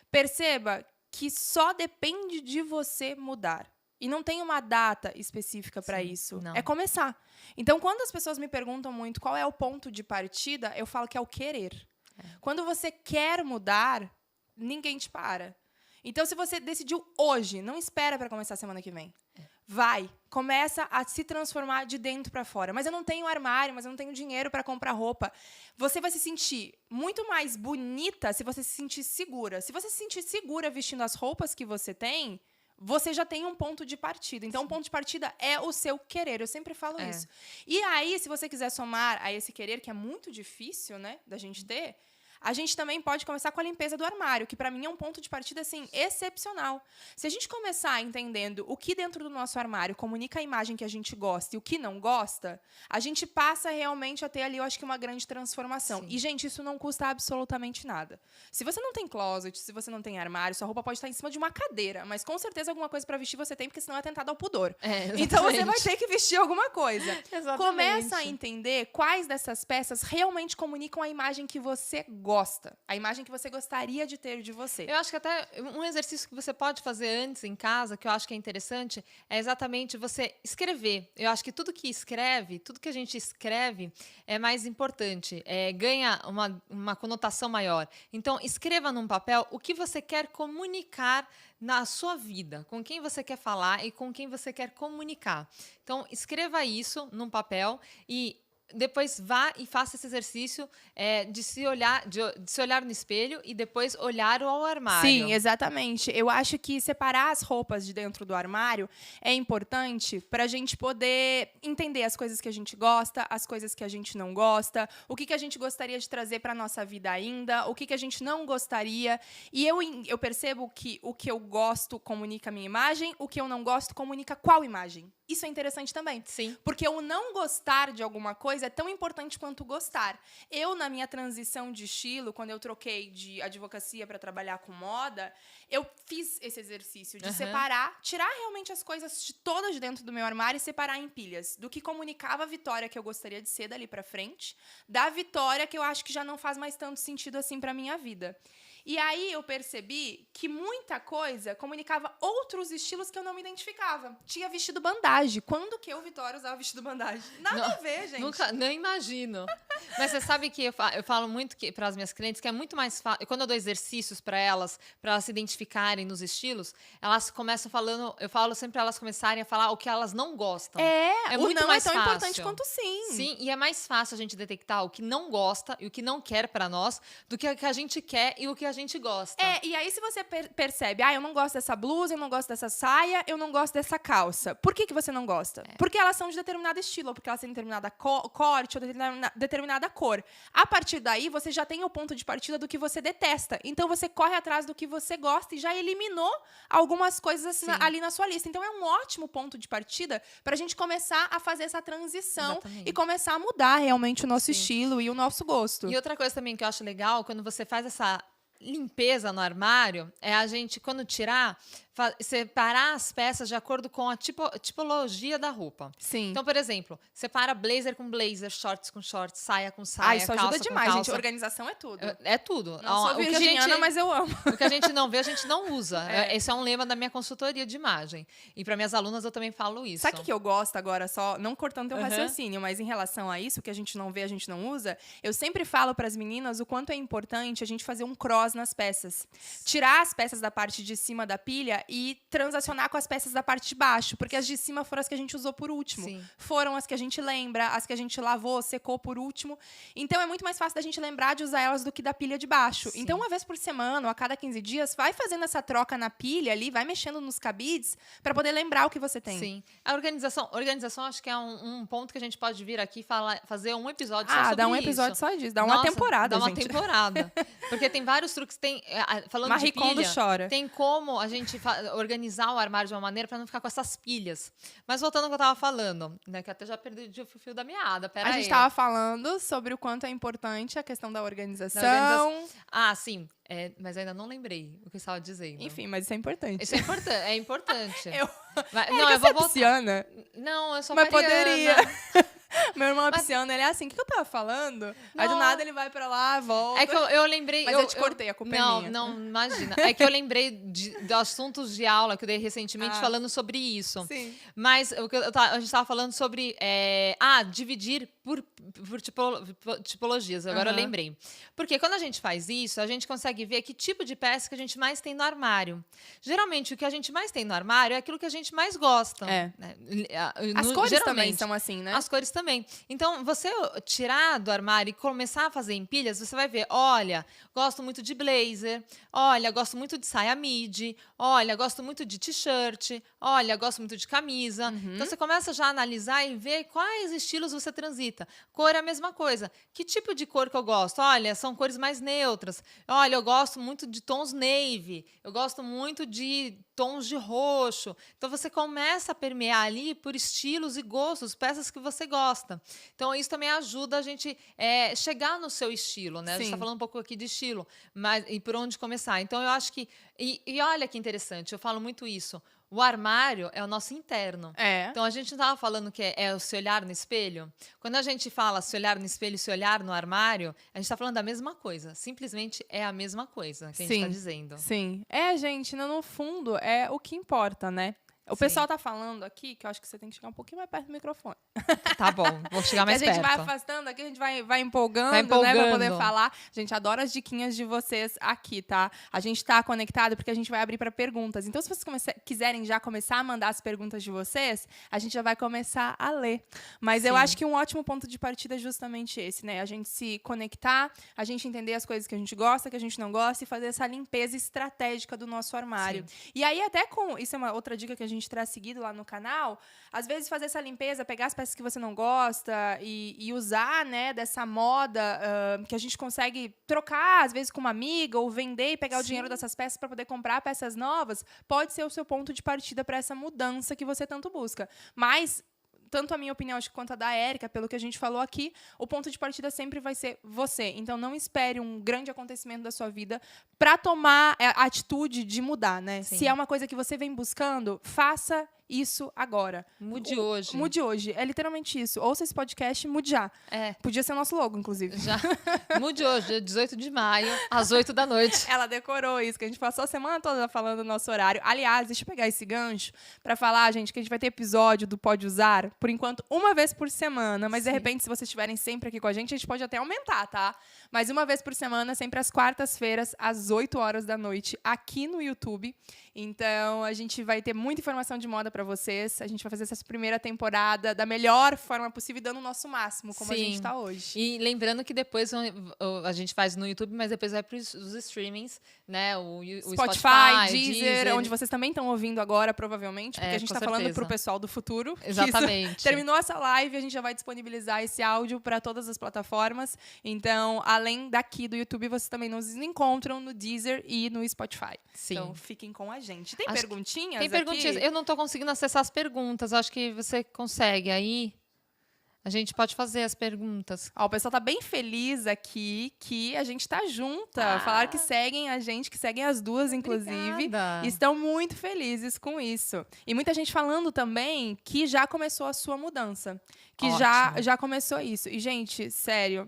Speaker 1: perceba que só depende de você mudar. E não tem uma data específica para isso.
Speaker 2: Não.
Speaker 1: É começar. Então, quando as pessoas me perguntam muito qual é o ponto de partida, eu falo que é o querer. Quando você quer mudar, ninguém te para. Então, se você decidiu hoje, não espera para começar a semana que vem. Vai, começa a se transformar de dentro para fora. Mas eu não tenho armário, mas eu não tenho dinheiro para comprar roupa. Você vai se sentir muito mais bonita se você se sentir segura. Se você se sentir segura vestindo as roupas que você tem, você já tem um ponto de partida. Então, o ponto de partida é o seu querer. Eu sempre falo isso. E aí, se você quiser somar a esse querer, que é muito difícil, né, da gente ter, a gente também pode começar com a limpeza do armário, que para mim é um ponto de partida assim excepcional. Se a gente começar entendendo o que dentro do nosso armário comunica a imagem que a gente gosta e o que não gosta, a gente passa realmente a ter ali, eu acho que uma grande transformação.
Speaker 2: Sim.
Speaker 1: E, gente, isso não custa absolutamente nada. Se você não tem closet, se você não tem armário, sua roupa pode estar em cima de uma cadeira, mas com certeza alguma coisa para vestir você tem, porque senão é tentado ao pudor. Então você vai ter que vestir alguma coisa. Começa a entender quais dessas peças realmente comunicam a imagem que você gosta, a imagem que você gostaria de ter de você.
Speaker 2: Eu acho que até um exercício que você pode fazer antes em casa, que eu acho que é interessante, é exatamente você escrever. Eu acho que tudo que a gente escreve é mais importante, ganha uma conotação maior. Então, escreva num papel o que você quer comunicar na sua vida, com quem você quer falar e com quem você quer comunicar. Então, escreva isso num papel e depois vá e faça esse exercício de se olhar no espelho e depois olhar ao armário.
Speaker 1: Sim, exatamente. Eu acho que separar as roupas de dentro do armário é importante para a gente poder entender as coisas que a gente gosta, as coisas que a gente não gosta, o que a gente gostaria de trazer para a nossa vida ainda, o que a gente não gostaria. E eu percebo que o que eu gosto comunica a minha imagem, o que eu não gosto comunica qual imagem. Isso é interessante também.
Speaker 2: Sim.
Speaker 1: Porque o não gostar de alguma coisa é tão importante quanto gostar. Eu, na minha transição de estilo, quando eu troquei de advocacia para trabalhar com moda, eu fiz esse exercício de separar, tirar realmente as coisas todas de dentro do meu armário e separar em pilhas. Do que comunicava a Vitória que eu gostaria de ser dali para frente, da Vitória que eu acho que já não faz mais tanto sentido assim para minha vida. E aí eu percebi que muita coisa comunicava outros estilos que eu não me identificava. Tinha vestido bandagem. Quando que eu, Vitória, usava vestido bandagem? Nada a ver, gente.
Speaker 2: Nunca, não imagino. Mas você sabe que eu falo muito para as minhas clientes que é muito mais fácil. Quando eu dou exercícios para elas se identificarem nos estilos, elas começam falando. Eu falo sempre para elas começarem a falar o que elas não gostam.
Speaker 1: É
Speaker 2: muito
Speaker 1: não
Speaker 2: mais
Speaker 1: é tão
Speaker 2: fácil.
Speaker 1: Importante quanto sim.
Speaker 2: Sim, e é mais fácil a gente detectar o que não gosta e o que não quer para nós do que o que a gente quer e o que a gente gosta.
Speaker 1: E aí se você percebe, eu não gosto dessa blusa, eu não gosto dessa saia, eu não gosto dessa calça. Por que você não gosta? Porque elas são de determinado estilo, ou porque elas têm determinada corte, ou determinada cor. A partir daí, você já tem o ponto de partida do que você detesta. Então, você corre atrás do que você gosta e já eliminou algumas coisas assim, ali na sua lista. Então, é um ótimo ponto de partida para a gente começar a fazer essa transição. Exatamente. E começar a mudar realmente o nosso estilo e o nosso gosto.
Speaker 2: E outra coisa também que eu acho legal, quando você faz essa limpeza no armário, é a gente, quando tirar, separar as peças de acordo com a tipologia da roupa.
Speaker 1: Sim.
Speaker 2: Então, por exemplo, separa blazer com blazer, shorts com shorts, saia com saia,
Speaker 1: isso
Speaker 2: calça
Speaker 1: ajuda demais,
Speaker 2: com
Speaker 1: gente.
Speaker 2: calça.
Speaker 1: Organização é tudo.
Speaker 2: É tudo.
Speaker 1: Não sou virginiana, mas eu amo.
Speaker 2: O que a gente não vê, a gente não usa. Esse é um lema da minha consultoria de imagem. E para minhas alunas eu também falo isso.
Speaker 1: Sabe o que eu gosto agora, só não cortando teu raciocínio, mas em relação a isso, que a gente não vê, a gente não usa, eu sempre falo para as meninas o quanto é importante a gente fazer um cross nas peças. Tirar as peças da parte de cima da pilha e transacionar com as peças da parte de baixo, porque as de cima foram as que a gente usou por último.
Speaker 2: Sim.
Speaker 1: Foram as que a gente lembra, as que a gente lavou, secou por último. Então, é muito mais fácil da gente lembrar de usar elas do que da pilha de baixo.
Speaker 2: Sim.
Speaker 1: Então, uma vez por semana, ou a cada 15 dias, vai fazendo essa troca na pilha ali, vai mexendo nos cabides, para poder lembrar o que você tem.
Speaker 2: Sim. A organização acho que é um ponto que a gente pode vir aqui fazer um episódio só sobre isso.
Speaker 1: Dá um episódio só disso. Dá uma temporada,
Speaker 2: dá uma
Speaker 1: gente.
Speaker 2: temporada. Porque tem vários truques. Falando
Speaker 1: Marie
Speaker 2: de pilha,
Speaker 1: Kondo chora.
Speaker 2: Tem como a gente organizar o armário de uma maneira para não ficar com essas pilhas. Mas voltando ao que eu estava falando, né, que até já perdi o fio da meada.
Speaker 1: A gente estava falando sobre o quanto é importante a questão da organização.
Speaker 2: Sim. Mas ainda não lembrei o que eu estava dizendo.
Speaker 1: Enfim, mas isso é importante.
Speaker 2: Isso é importante.
Speaker 1: eu
Speaker 2: vou voltar.
Speaker 1: pisciana.
Speaker 2: Não, eu sou
Speaker 1: Mas
Speaker 2: mariana.
Speaker 1: poderia. Meu irmão é pisciano, ele é assim, o que eu tava falando? Aí do nada ele vai pra lá, volta.
Speaker 2: É que eu lembrei...
Speaker 1: Mas eu te cortei, a culpa é minha.
Speaker 2: Não, imagina. É que eu lembrei de assuntos de aula que eu dei recentemente falando sobre isso.
Speaker 1: Sim.
Speaker 2: Mas a gente estava falando sobre dividir por tipologias. Agora eu lembrei. Porque quando a gente faz isso, a gente consegue ver que tipo de peça que a gente mais tem no armário. Geralmente, o que a gente mais tem no armário é aquilo que a gente mais gosta.
Speaker 1: É.
Speaker 2: Né?
Speaker 1: As cores também são assim, né?
Speaker 2: As cores também. bem. Então, você tirar do armário e começar a fazer em pilhas, você vai ver, olha, gosto muito de blazer, olha, gosto muito de saia midi, olha, gosto muito de t-shirt, olha, gosto muito de camisa. Então, você começa já a analisar e ver quais estilos você transita. Cor é a mesma coisa. Que tipo de cor que eu gosto? Olha, são cores mais neutras. Olha, eu gosto muito de tons navy, eu gosto muito de tons de roxo. Então, você começa a permear ali por estilos e gostos, peças que você gosta. Então, isso também ajuda a gente chegar no seu estilo, né? A gente está falando um pouco aqui de estilo, mas e por onde começar. Então, eu acho que... E olha que interessante, eu falo muito isso. O armário é o nosso interno. Então, a gente não estava falando que é o se olhar no espelho? Quando a gente fala se olhar no espelho e se olhar no armário, a gente está falando da mesma coisa. Simplesmente é a mesma coisa que a gente está dizendo.
Speaker 1: Sim. Gente, no fundo, é o que importa, né? O pessoal tá falando aqui, que eu acho que você tem que chegar um pouquinho mais perto do microfone.
Speaker 2: Tá bom, vou chegar mais perto.
Speaker 1: A gente vai afastando aqui, a gente vai empolgando, né, pra poder falar. A gente adora as diquinhas de vocês aqui, tá? A gente tá conectado porque a gente vai abrir para perguntas. Então, se vocês quiserem já começar a mandar as perguntas de vocês, a gente já vai começar a ler. Mas eu acho que um ótimo ponto de partida é justamente esse, né? A gente se conectar, a gente entender as coisas que a gente gosta, que a gente não gosta e fazer essa limpeza estratégica do nosso armário. E aí, até isso é uma outra dica que a gente traz seguido lá no canal, às vezes fazer essa limpeza, pegar as peças que você não gosta e usar, né, dessa moda que a gente consegue trocar, às vezes, com uma amiga ou vender e pegar o dinheiro dessas peças para poder comprar peças novas, pode ser o seu ponto de partida para essa mudança que você tanto busca. Mas tanto a minha opinião acho, quanto a da Érica, pelo que a gente falou aqui, o ponto de partida sempre vai ser você. Então, não espere um grande acontecimento da sua vida para tomar a atitude de mudar, né? Se é uma coisa que você vem buscando, faça isso agora.
Speaker 2: Mude hoje.
Speaker 1: Mude hoje. É literalmente isso. Ouça esse podcast, mude já. Podia ser o nosso logo, inclusive.
Speaker 2: Já. Mude hoje, dia 18 de maio, às 8 da noite.
Speaker 1: Ela decorou isso, que a gente passou a semana toda falando do nosso horário. Aliás, deixa eu pegar esse gancho para falar, gente, que a gente vai ter episódio do Pode Usar, por enquanto, uma vez por semana. Mas, de repente, se vocês estiverem sempre aqui com a gente pode até aumentar, tá? Mas uma vez por semana, sempre às quartas-feiras, às 8 horas da noite, aqui no YouTube. Então, a gente vai ter muita informação de moda para vocês. A gente vai fazer essa primeira temporada da melhor forma possível, dando o nosso máximo, como a gente está hoje.
Speaker 2: E lembrando que depois a gente faz no YouTube, mas depois vai para os streamings, né? O
Speaker 1: Spotify, Deezer, onde vocês também estão ouvindo agora, provavelmente, porque a gente está falando para o pessoal do futuro.
Speaker 2: Exatamente.
Speaker 1: Terminou essa live, a gente já vai disponibilizar esse áudio para todas as plataformas. Então, além daqui do YouTube, vocês também nos encontram no Deezer e no Spotify. Então, fiquem com a gente. Tem perguntinhas?
Speaker 2: Tem perguntinhas. Eu não estou conseguindo acessar as perguntas. Acho que você consegue. Aí a gente pode fazer as perguntas.
Speaker 1: O pessoal tá bem feliz aqui que a gente tá junta. Falaram que seguem a gente, que seguem as duas, inclusive.
Speaker 2: Obrigada.
Speaker 1: E estão muito felizes com isso. E muita gente falando também que já começou a sua mudança. Que já começou isso. E, gente, sério,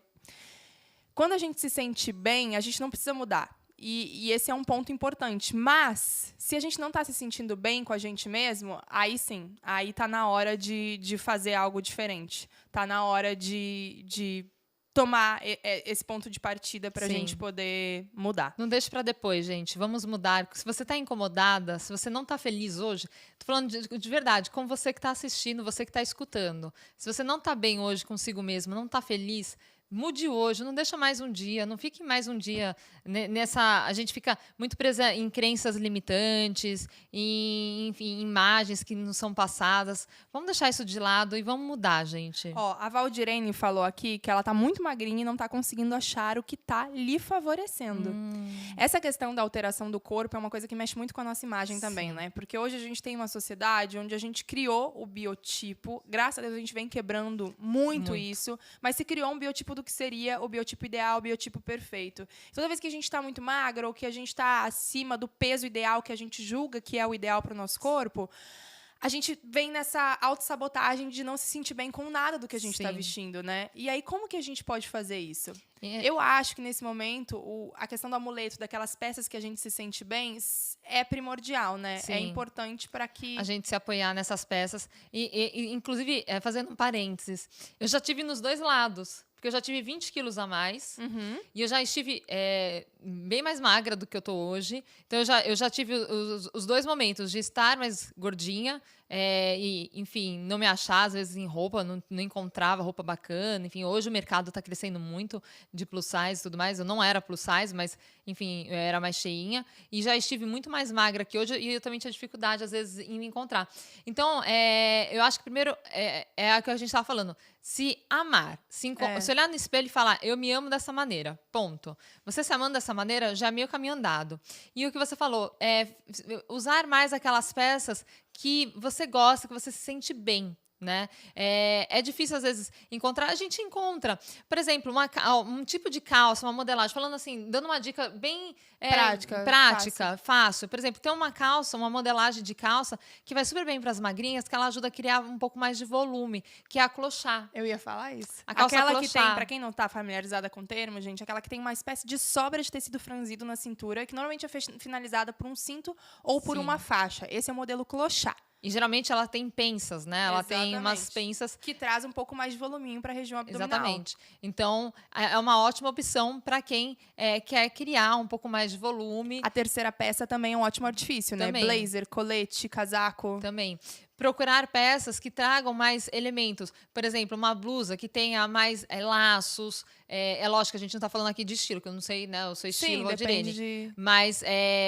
Speaker 1: quando a gente se sente bem, a gente não precisa mudar. E esse é um ponto importante. Mas, se a gente não está se sentindo bem com a gente mesmo, aí sim, aí tá na hora de fazer algo diferente. Tá na hora de tomar esse ponto de partida para a gente poder mudar.
Speaker 2: Não deixe para depois, gente. Vamos mudar. Se você está incomodada, se você não está feliz hoje, tô falando de verdade, com você que está assistindo, você que está escutando. Se você não está bem hoje consigo mesmo, não está feliz, mude hoje, não deixa mais um dia, não fique mais um dia nessa... A gente fica muito presa em crenças limitantes, em imagens que não são passadas. Vamos deixar isso de lado e vamos mudar, gente.
Speaker 1: A Valdirene falou aqui que ela tá muito magrinha e não tá conseguindo achar o que tá lhe favorecendo. Essa questão da alteração do corpo é uma coisa que mexe muito com a nossa imagem também, né? Porque hoje a gente tem uma sociedade onde a gente criou o biotipo. Graças a Deus a gente vem quebrando muito isso, mas se criou um biotipo do que seria o biotipo ideal, o biotipo perfeito. Toda vez que a gente está muito magro ou que a gente está acima do peso ideal que a gente julga que é o ideal para o nosso corpo, a gente vem nessa autossabotagem de não se sentir bem com nada do que a gente está vestindo, né? E aí, como que a gente pode fazer isso? Eu acho que, nesse momento, a questão do amuleto, daquelas peças que a gente se sente bem, é primordial, né? É importante para que...
Speaker 2: A gente se apoiar nessas peças. Inclusive, fazendo um parênteses, eu já tive nos dois lados. Porque eu já tive 20 quilos a mais. E eu já estive bem mais magra do que eu tô hoje. Então, eu já tive os dois momentos de estar mais gordinha, e, enfim, não me achar, às vezes, em roupa, não encontrava roupa bacana. Enfim, hoje o mercado está crescendo muito de plus size e tudo mais. Eu não era plus size, mas, enfim, eu era mais cheinha. E já estive muito mais magra que hoje e eu também tinha dificuldade, às vezes, em me encontrar. Então, eu acho que primeiro é o que a gente estava falando. Se amar, se olhar no espelho e falar, eu me amo dessa maneira, ponto. Você se amando dessa maneira, já é meio caminho andado. E o que você falou, usar mais aquelas peças que você gosta, que você se sente bem. Né? É difícil, às vezes, encontrar. A gente encontra, por exemplo, um tipo de calça, uma modelagem, falando assim, dando uma dica bem prática, fácil. Por exemplo, tem uma calça, uma modelagem de calça que vai super bem para as magrinhas, que ela ajuda a criar um pouco mais de volume, que é a clochá.
Speaker 1: Eu ia falar isso.
Speaker 2: A calça
Speaker 1: aquela
Speaker 2: clochá.
Speaker 1: Que tem, para quem não está familiarizada com o termo, gente, aquela que tem uma espécie de sobra de tecido franzido na cintura, que normalmente é finalizada por um cinto ou por uma faixa. Esse é o modelo clochá.
Speaker 2: E geralmente ela tem pensas, né? Ela
Speaker 1: Exatamente.
Speaker 2: tem umas pensas
Speaker 1: que traz um pouco mais de voluminho para a região abdominal.
Speaker 2: Exatamente. Então, é uma ótima opção para quem quer criar um pouco mais de volume.
Speaker 1: A terceira peça também é um ótimo artifício,
Speaker 2: também.
Speaker 1: né? Blazer, colete, casaco.
Speaker 2: Também. Procurar peças que tragam mais elementos. Por exemplo, uma blusa que tenha mais laços. É lógico que a gente não está falando aqui de estilo, que eu não sei, né? O seu estilo, Valdirene. Mas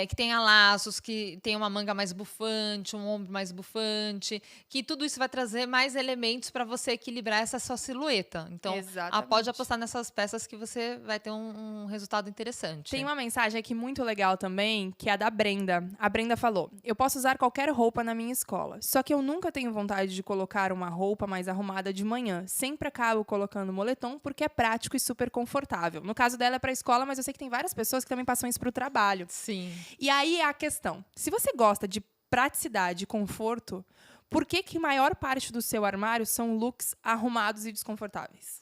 Speaker 2: que tenha laços, que tenha uma manga mais bufante, um ombro mais bufante. Que tudo isso vai trazer mais elementos para você equilibrar essa sua silhueta. Então, pode apostar nessas peças que você vai ter um resultado interessante.
Speaker 1: Tem uma mensagem aqui muito legal também, que é a da Brenda. A Brenda falou, eu posso usar qualquer roupa na minha escola, só que eu nunca tenho vontade de colocar uma roupa mais arrumada de manhã. Sempre acabo colocando moletom porque é prático e super confortável. No caso dela é para a escola, mas eu sei que tem várias pessoas que também passam isso para o trabalho.
Speaker 2: Sim.
Speaker 1: E aí é a questão. Se você gosta de praticidade e conforto, por que a maior parte do seu armário são looks arrumados e desconfortáveis?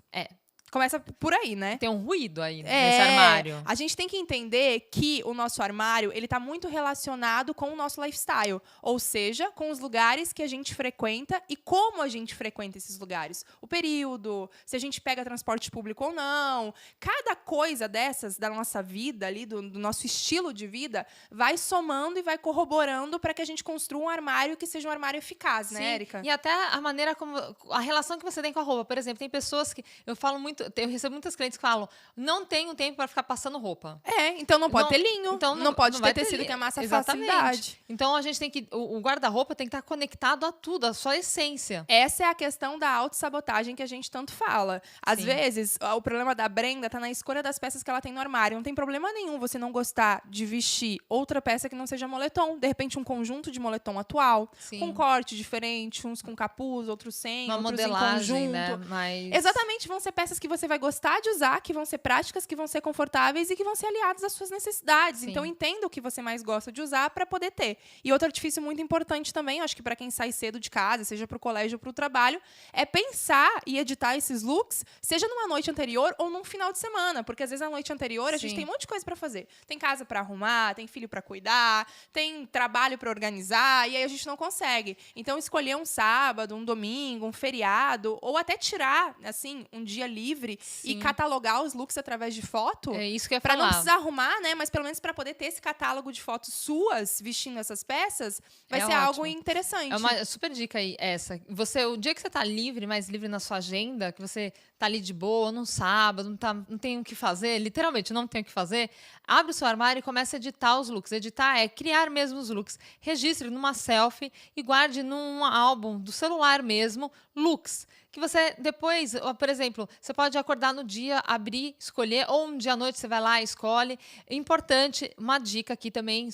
Speaker 1: Começa por aí, né?
Speaker 2: Tem um ruído aí nesse armário.
Speaker 1: A gente tem que entender que o nosso armário, ele tá muito relacionado com o nosso lifestyle. Ou seja, com os lugares que a gente frequenta e como a gente frequenta esses lugares. O período, se a gente pega transporte público ou não. Cada coisa dessas da nossa vida ali, do nosso estilo de vida, vai somando e vai corroborando para que a gente construa um armário que seja um armário eficaz, né, Érica?
Speaker 2: E até a maneira como... A relação que você tem com a roupa. Por exemplo, tem pessoas que... Eu falo muito... Eu recebo muitas clientes que falam, não tenho tempo para ficar passando roupa.
Speaker 1: Então não pode ter linho,
Speaker 2: então
Speaker 1: não pode ter tecido que amassa facilidade.
Speaker 2: Então a gente tem que, o guarda-roupa tem que estar conectado a tudo, a sua essência.
Speaker 1: Essa é a questão da autossabotagem que a gente tanto fala. Às vezes, o problema da Brenda está na escolha das peças que ela tem no armário. Não tem problema nenhum você não gostar de vestir outra peça que não seja moletom. De repente, um conjunto de moletom atual, com corte diferente, uns com capuz, outros sem,
Speaker 2: uma
Speaker 1: outros
Speaker 2: modelagem,
Speaker 1: em conjunto.
Speaker 2: Né? Mas...
Speaker 1: Exatamente, vão ser peças que você vai gostar de usar, que vão ser práticas, que vão ser confortáveis e que vão ser aliadas às suas necessidades. Então, entenda o que você mais gosta de usar para poder ter. E outro artifício muito importante também, acho que para quem sai cedo de casa, seja para o colégio ou para o trabalho, é pensar e editar esses looks, seja numa noite anterior ou num final de semana, porque às vezes na noite anterior a gente tem um monte de coisa para fazer. Tem casa para arrumar, tem filho para cuidar, tem trabalho para organizar, e aí a gente não consegue. Então, escolher um sábado, um domingo, um feriado, ou até tirar, assim, um dia livre e catalogar os looks através de foto.
Speaker 2: É isso que eu ia
Speaker 1: falar.
Speaker 2: Pra
Speaker 1: não precisar arrumar, né? Mas pelo menos para poder ter esse catálogo de fotos suas vestindo essas peças, vai ser algo interessante.
Speaker 2: É uma super dica aí, essa. O dia que você tá livre, mais livre na sua agenda, que você tá ali de boa, num sábado, não tem o que fazer, literalmente não tem o que fazer, abre o seu armário e comece a editar os looks. Editar é criar mesmo os looks. Registre numa selfie e guarde num álbum do celular mesmo, looks. Que você depois, por exemplo, você pode acordar no dia, abrir, escolher, ou um dia à noite você vai lá e escolhe. Importante, uma dica aqui também,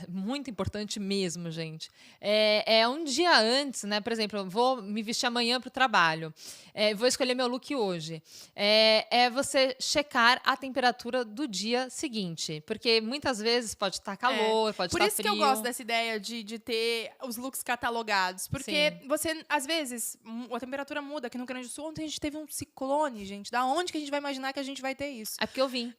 Speaker 2: muito importante mesmo, gente. É um dia antes, né? Por exemplo, eu vou me vestir amanhã para o trabalho. Vou escolher meu look hoje. É você checar a temperatura do dia seguinte. Porque muitas vezes pode estar calor, pode estar frio.
Speaker 1: Por isso que eu gosto dessa ideia de ter os looks catalogados. Porque você, às vezes, a temperatura muda. Aqui no Rio Grande do Sul, ontem a gente teve um ciclone, gente. Da onde que a gente vai imaginar que a gente vai ter isso?
Speaker 2: É porque eu vim.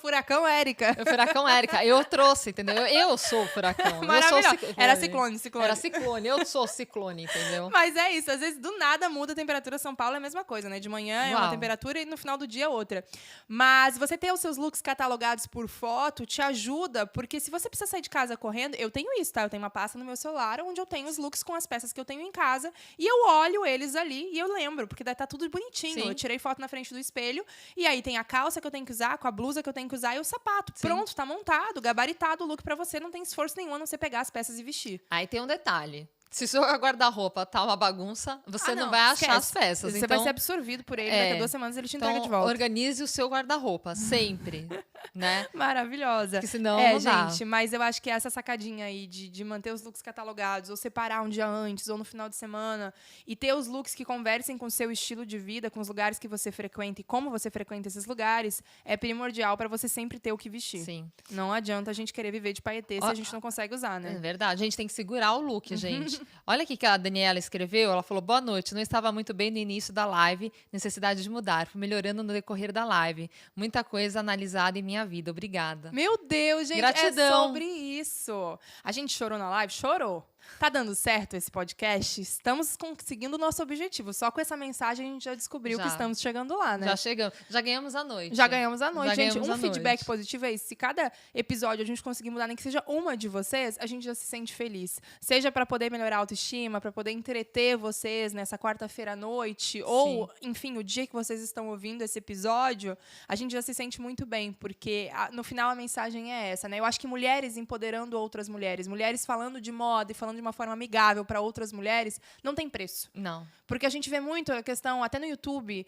Speaker 1: Furacão Érica.
Speaker 2: O furacão Érica. Eu trouxe, entendeu? Eu sou o furacão.
Speaker 1: Maravilhoso. Era ciclone.
Speaker 2: Era ciclone. Eu sou ciclone, entendeu?
Speaker 1: Mas é isso. Às vezes, do nada, muda a temperatura. São Paulo é a mesma coisa, né? De manhã é uma temperatura e no final do dia é outra. Mas você ter os seus looks catalogados por foto te ajuda, porque se você precisa sair de casa correndo, eu tenho isso, tá? Eu tenho uma pasta no meu celular onde eu tenho os looks com as peças que eu tenho em casa e eu olho eles ali e eu lembro, porque daí tá tudo bonitinho.
Speaker 2: Sim.
Speaker 1: Eu tirei foto na frente do espelho e aí tem a calça que eu tenho que usar, com a blusa que eu tenho que usar e o sapato.
Speaker 2: Sim.
Speaker 1: Pronto, tá montado, gabaritado o look pra você, não tem esforço nenhum a não você pegar as peças e vestir.
Speaker 2: Aí tem um detalhe. Se o seu guarda-roupa tá uma bagunça, você não vai achar as peças.
Speaker 1: Você
Speaker 2: então,
Speaker 1: vai ser absorvido por ele, daqui a 2 semanas ele te entrega de volta.
Speaker 2: Organize o seu guarda-roupa, sempre, né?
Speaker 1: Maravilhosa.
Speaker 2: Porque senão não dá.
Speaker 1: Gente, mas eu acho que essa sacadinha aí de manter os looks catalogados, ou separar um dia antes, ou no final de semana, e ter os looks que conversem com o seu estilo de vida, com os lugares que você frequenta e como você frequenta esses lugares, é primordial para você sempre ter o que vestir.
Speaker 2: Sim.
Speaker 1: Não adianta a gente querer viver de paetê se a gente não consegue usar, né?
Speaker 2: É verdade, a gente tem que segurar o look, gente. Olha aqui que a Daniela escreveu, ela falou, boa noite, não estava muito bem no início da live, necessidade de mudar, fui melhorando no decorrer da live, muita coisa analisada em minha vida, obrigada.
Speaker 1: Meu Deus, gente,
Speaker 2: Gratidão.
Speaker 1: é sobre isso. A gente chorou na live? Chorou. Tá dando certo esse podcast? Estamos conseguindo o nosso objetivo. Só com essa mensagem a gente já descobriu que estamos chegando lá, né?
Speaker 2: Já chegamos. Já ganhamos a noite.
Speaker 1: Já ganhamos a noite,
Speaker 2: Já
Speaker 1: gente.
Speaker 2: ganhamos
Speaker 1: Um
Speaker 2: a
Speaker 1: feedback
Speaker 2: noite.
Speaker 1: positivo é isso. Se cada episódio a gente conseguir mudar, nem que seja uma de vocês, a gente já se sente feliz. Seja para poder melhorar a autoestima, para poder entreter vocês nessa quarta-feira à noite, ou, enfim, o dia que vocês estão ouvindo esse episódio, a gente já se sente muito bem, porque no final a mensagem é essa, né? Eu acho que mulheres empoderando outras mulheres, mulheres falando de moda e falando de uma forma amigável para outras mulheres, não tem preço.
Speaker 2: Não.
Speaker 1: Porque a gente vê muito a questão, até no YouTube,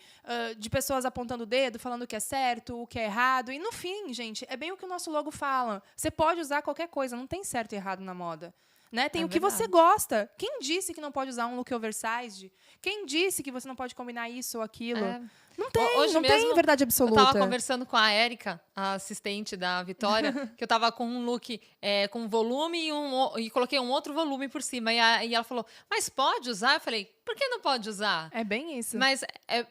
Speaker 1: de pessoas apontando o dedo, falando o que é certo, o que é errado. E, no fim, gente, é bem o que o nosso logo fala. Você pode usar qualquer coisa, não tem certo e errado na moda. Né? Tem o que você gosta. Quem disse que não pode usar um look oversized? Quem disse que você não pode combinar isso ou aquilo? Não tem,
Speaker 2: Hoje
Speaker 1: não
Speaker 2: mesmo,
Speaker 1: tem verdade absoluta.
Speaker 2: Eu tava conversando com a Érica, a assistente da Vitória, que eu tava com um look com volume e coloquei um outro volume por cima. E ela falou, mas pode usar? Eu falei, por que não pode usar?
Speaker 1: É bem isso.
Speaker 2: Mas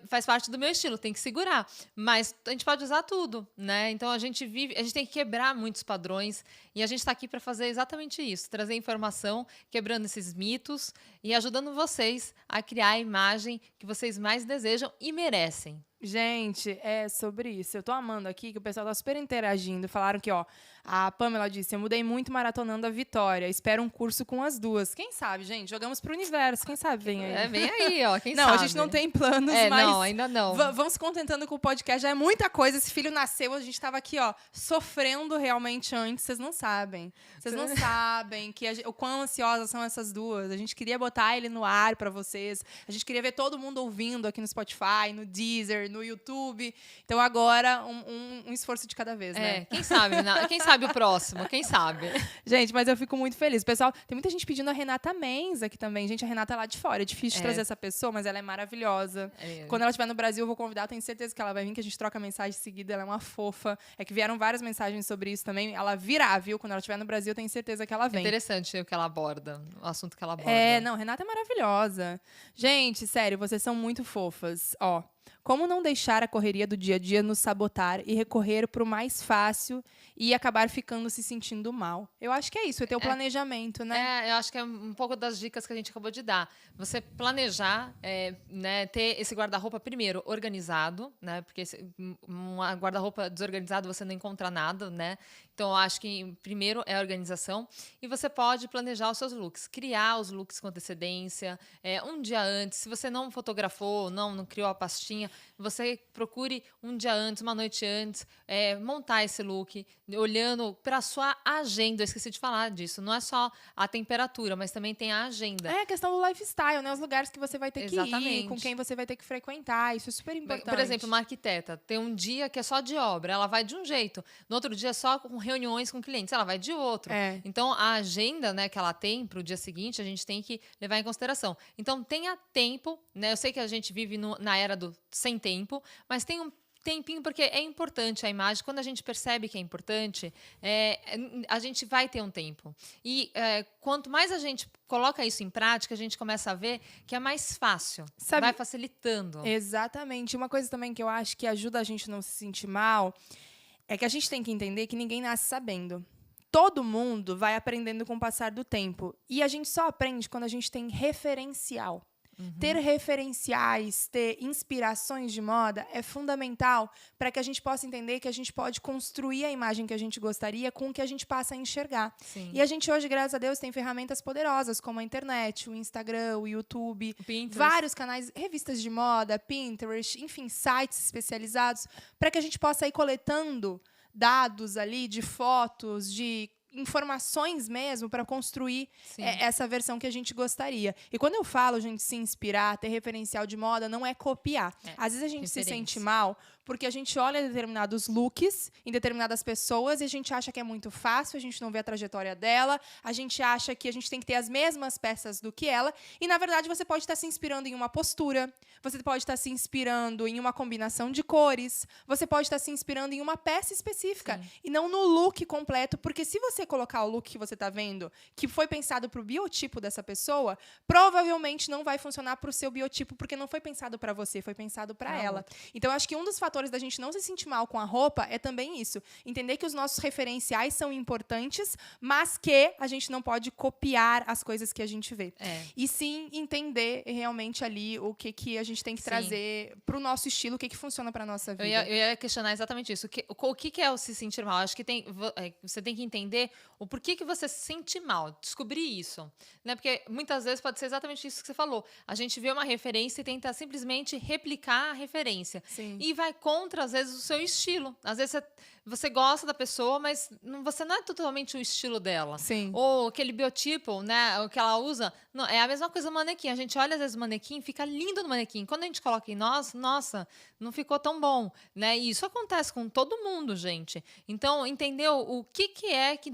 Speaker 2: faz parte do meu estilo, tem que segurar. Mas a gente pode usar tudo, né? Então a gente tem que quebrar muitos padrões e a gente está aqui para fazer exatamente isso, trazer informação, quebrando esses mitos e ajudando vocês a criar a imagem que vocês mais desejam e merecem.
Speaker 1: Gente, é sobre isso. Eu tô amando aqui que o pessoal tá super interagindo. Falaram que, ó, a Pamela disse, eu mudei muito maratonando a Vitória. Espero um curso com as duas. Quem sabe, gente? Jogamos pro universo. Quem sabe vem aí.
Speaker 2: Vem aí, ó. Quem
Speaker 1: não,
Speaker 2: sabe?
Speaker 1: A gente não tem planos, mas...
Speaker 2: Não, ainda não.
Speaker 1: Vamos se contentando com o podcast. Já é muita coisa. Esse filho nasceu, a gente tava aqui, ó, sofrendo realmente antes. Vocês não sabem. Vocês não sabem o quão ansiosas são essas duas. A gente queria botar ele no ar pra vocês. A gente queria ver todo mundo ouvindo aqui no Spotify, no Deezer, no YouTube. Então agora um esforço de cada vez, né?
Speaker 2: Quem sabe? Quem sabe o próximo? Quem sabe?
Speaker 1: Gente, mas eu fico muito feliz. Pessoal, tem muita gente pedindo a Renata Menz aqui também. Gente, a Renata é lá de fora. É difícil de trazer essa pessoa, mas ela é maravilhosa. Quando ela estiver no Brasil, eu vou convidar. Tenho certeza que ela vai vir, que a gente troca mensagem seguida. Ela é uma fofa. É que vieram várias mensagens sobre isso também. Ela virá, viu? Quando ela estiver no Brasil, eu tenho certeza que ela vem.
Speaker 2: Interessante o que ela aborda, o assunto que ela aborda.
Speaker 1: Não, Renata é maravilhosa. Gente, sério, vocês são muito fofas. Ó, como não deixar a correria do dia a dia nos sabotar e recorrer para o mais fácil e acabar ficando se sentindo mal? Eu acho que é isso, é ter o planejamento, né?
Speaker 2: Eu acho que é um pouco das dicas que a gente acabou de dar. Você planejar, né, ter esse guarda-roupa, primeiro, organizado, né? Porque um guarda-roupa desorganizado você não encontra nada, né? Então, eu acho que primeiro é a organização. E você pode planejar os seus looks, criar os looks com antecedência, um dia antes. Se você não fotografou, não criou a pastinha, você procure um dia antes, uma noite antes, montar esse look, olhando para a sua agenda. Eu esqueci de falar disso. Não é só a temperatura, mas também tem a agenda.
Speaker 1: É a questão do lifestyle, né? Os lugares que você vai ter que ir, com quem você vai ter que frequentar. Isso é super importante.
Speaker 2: Por exemplo, uma arquiteta tem um dia que é só de obra, ela vai de um jeito. No outro dia, só com reuniões com clientes, ela vai de outro. Então, a agenda, né, que ela tem para o dia seguinte, a gente tem que levar em consideração. Então, tenha tempo, né? Eu sei que a gente vive na era do sem tempo, mas tempinho, porque é importante a imagem. Quando a gente percebe que é importante, a gente vai ter um tempo. E quanto mais a gente coloca isso em prática, a gente começa a ver que é mais fácil. Vai facilitando.
Speaker 1: Exatamente. Uma coisa também que eu acho que ajuda a gente a não se sentir mal é que a gente tem que entender que ninguém nasce sabendo. Todo mundo vai aprendendo com o passar do tempo. E a gente só aprende quando a gente tem referencial. Ter referenciais, ter inspirações de moda é fundamental para que a gente possa entender que a gente pode construir a imagem que a gente gostaria com o que a gente passa a enxergar.
Speaker 2: Sim.
Speaker 1: E a gente hoje, graças a Deus, tem ferramentas poderosas como a internet, o Instagram, o YouTube, vários canais, revistas de moda, Pinterest, enfim, sites especializados, para que a gente possa ir coletando dados ali de fotos, de informações mesmo para construir essa versão que a gente gostaria. E quando eu falo, gente, se inspirar, ter referencial de moda, não é copiar. Às vezes a gente se sente mal porque a gente olha determinados looks em determinadas pessoas e a gente acha que é muito fácil, a gente não vê a trajetória dela, a gente acha que a gente tem que ter as mesmas peças do que ela, e na verdade você pode estar se inspirando em uma postura, você pode estar se inspirando em uma combinação de cores, você pode estar se inspirando em uma peça específica e não no look completo, porque se você colocar o look que você está vendo, que foi pensado para o biotipo dessa pessoa, provavelmente não vai funcionar para o seu biotipo, porque não foi pensado para você, foi pensado para ela. Então, eu acho que um dos fatores da gente não se sentir mal com a roupa é também isso. Entender que os nossos referenciais são importantes, mas que a gente não pode copiar as coisas que a gente vê. E sim entender realmente ali o que a gente tem que trazer para o nosso estilo, o que funciona para a nossa vida.
Speaker 2: Eu ia questionar exatamente isso. O que é o se sentir mal? Acho que você tem que entender o porquê que você se sente mal. Descobrir isso. Né? Porque muitas vezes pode ser exatamente isso que você falou. A gente vê uma referência e tenta simplesmente replicar a referência.
Speaker 1: Sim.
Speaker 2: E vai contra, às vezes, o seu estilo. Às vezes você gosta da pessoa, mas você não é totalmente o estilo dela.
Speaker 1: Sim.
Speaker 2: Ou aquele biotipo, né, o que ela usa. Não, é a mesma coisa do manequim. A gente olha, às vezes, o manequim, fica lindo no manequim. Quando a gente coloca em nós, nossa, não ficou tão bom. Né? E isso acontece com todo mundo, gente. Então, entender o que é que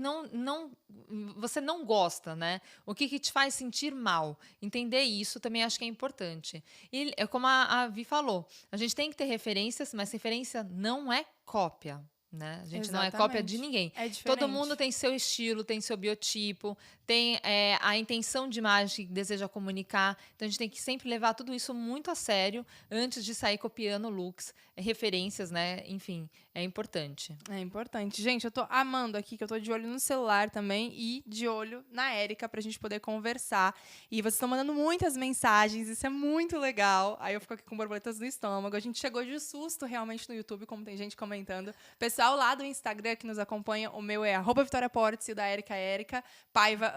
Speaker 2: você não gosta, né? O que te faz sentir mal. Entender isso também acho que é importante. E é como a Vi falou, a gente tem que ter referências, mas referência não é cópia. Né? A gente não é cópia de ninguém.
Speaker 1: É diferente.
Speaker 2: Todo mundo tem seu estilo, tem seu biotipo, tem a intenção de imagem que deseja comunicar. Então, a gente tem que sempre levar tudo isso muito a sério antes de sair copiando looks, referências, né? Enfim, é importante.
Speaker 1: É importante. Gente, eu tô amando aqui, que eu tô de olho no celular também e de olho na Érica pra gente poder conversar. E vocês estão mandando muitas mensagens, isso é muito legal. Aí eu fico aqui com borboletas no estômago. A gente chegou de susto realmente no YouTube, como tem gente comentando. Pessoal lá do Instagram que nos acompanha, o meu é @VitoriaPortes e o da Érica é Érica Paiva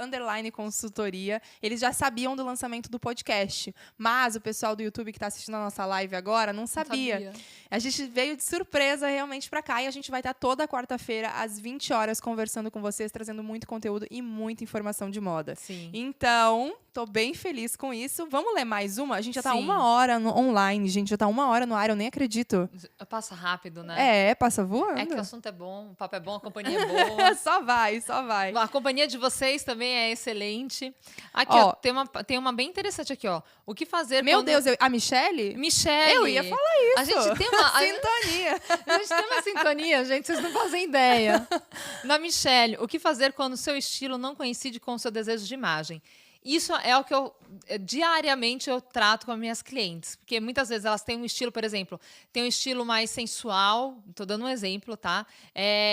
Speaker 1: _consultoria. Eles já sabiam do lançamento do podcast, mas o pessoal do YouTube que está assistindo a nossa live agora não sabia. A gente veio de surpresa realmente para cá e a gente vai estar toda quarta-feira às 20 horas conversando com vocês, trazendo muito conteúdo e muita informação de moda.
Speaker 2: Sim.
Speaker 1: Então, tô bem feliz com isso. Vamos ler mais uma? A gente já tá 1 hora online, gente, já tá 1 hora no ar, eu nem acredito.
Speaker 2: Passa rápido, né?
Speaker 1: Passa voando.
Speaker 2: É que o assunto é bom, o papo é bom, a companhia é boa.
Speaker 1: Só vai.
Speaker 2: A companhia de vocês também é excelente. Aqui, ó, tem uma bem interessante aqui, ó. O que fazer
Speaker 1: Meu Deus, a Michelle?
Speaker 2: Michelle.
Speaker 1: Eu ia falar isso.
Speaker 2: A gente tem uma
Speaker 1: sintonia.
Speaker 2: A gente tem uma sintonia, gente, vocês não fazem ideia. Na Michelle, o que fazer quando o seu estilo não coincide com o seu desejo de imagem? Isso é o que diariamente eu trato com as minhas clientes. Porque muitas vezes elas têm um estilo, por exemplo, tem um estilo mais sensual, estou dando um exemplo, tá?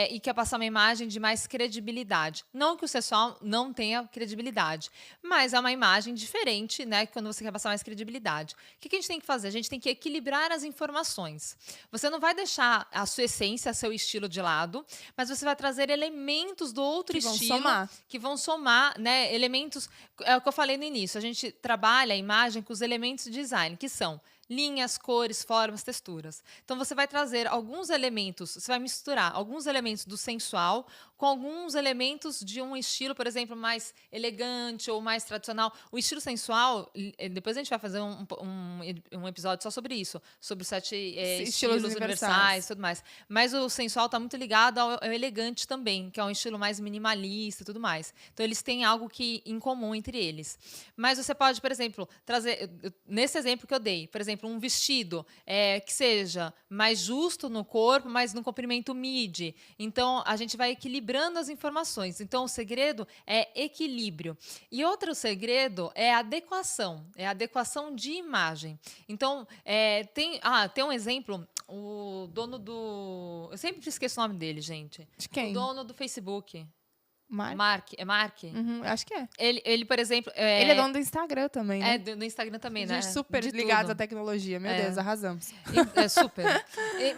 Speaker 2: E quer passar uma imagem de mais credibilidade. Não que o sensual não tenha credibilidade, mas é uma imagem diferente, né? Quando você quer passar mais credibilidade. O que a gente tem que fazer? A gente tem que equilibrar as informações. Você não vai deixar a sua essência, seu estilo de lado, mas você vai trazer elementos do outro estilo que vão somar, né? Elementos. É o que eu falei no início, a gente trabalha a imagem com os elementos de design, que são linhas, cores, formas, texturas. Então, você vai trazer alguns elementos, você vai misturar alguns elementos do sensual com alguns elementos de um estilo, por exemplo, mais elegante ou mais tradicional. O estilo sensual, depois a gente vai fazer um episódio só sobre isso, sobre os 7 estilos universais e tudo mais. Mas o sensual está muito ligado ao elegante também, que é um estilo mais minimalista e tudo mais. Então, eles têm algo em comum entre eles. Mas você pode, por exemplo, trazer, nesse exemplo que eu dei, por exemplo, um vestido que seja mais justo no corpo, mas no comprimento midi. Então, a gente vai equilibrando as informações. Então, o segredo é equilíbrio. E outro segredo é adequação. É adequação de imagem. Então, tem um exemplo, o dono do... Eu sempre esqueço o nome dele, gente.
Speaker 1: De quem?
Speaker 2: O dono do Facebook.
Speaker 1: Mark?
Speaker 2: É Mark?
Speaker 1: Uhum, acho que é.
Speaker 2: Ele, por exemplo...
Speaker 1: Ele é dono do Instagram também, né?
Speaker 2: Do Instagram também, né?
Speaker 1: Super ligados à tecnologia. Meu Deus, arrasamos.
Speaker 2: Super.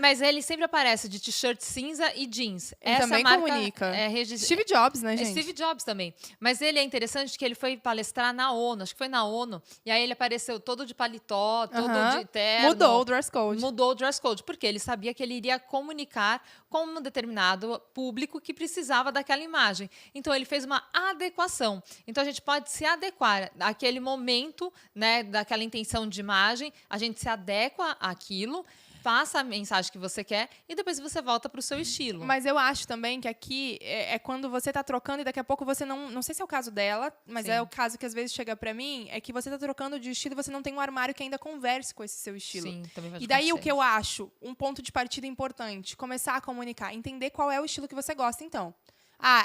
Speaker 2: Mas ele sempre aparece de t-shirt cinza e jeans.
Speaker 1: Ele também
Speaker 2: marca
Speaker 1: comunica. Steve Jobs, né, gente?
Speaker 2: Steve Jobs também. Mas ele é interessante que ele foi palestrar na ONU, acho que foi na ONU, e aí ele apareceu todo de paletó, todo de terno.
Speaker 1: Mudou o dress code.
Speaker 2: Mudou o dress code, porque ele sabia que ele iria comunicar com um determinado público que precisava daquela imagem. Então, ele fez uma adequação. Então, a gente pode se adequar àquele momento, né, daquela intenção de imagem, a gente se adequa àquilo, passa a mensagem que você quer e depois você volta para o seu estilo.
Speaker 1: Mas eu acho também que aqui é quando você está trocando e daqui a pouco você não sei se é o caso dela, mas
Speaker 2: Sim.
Speaker 1: é o caso que às vezes chega para mim, é que você está trocando de estilo e você não tem um armário que ainda converse com esse seu estilo.
Speaker 2: Sim, também vai
Speaker 1: E daí
Speaker 2: acontecer.
Speaker 1: o que eu acho, um ponto de partida importante, começar a comunicar, entender qual é o estilo que você gosta, então.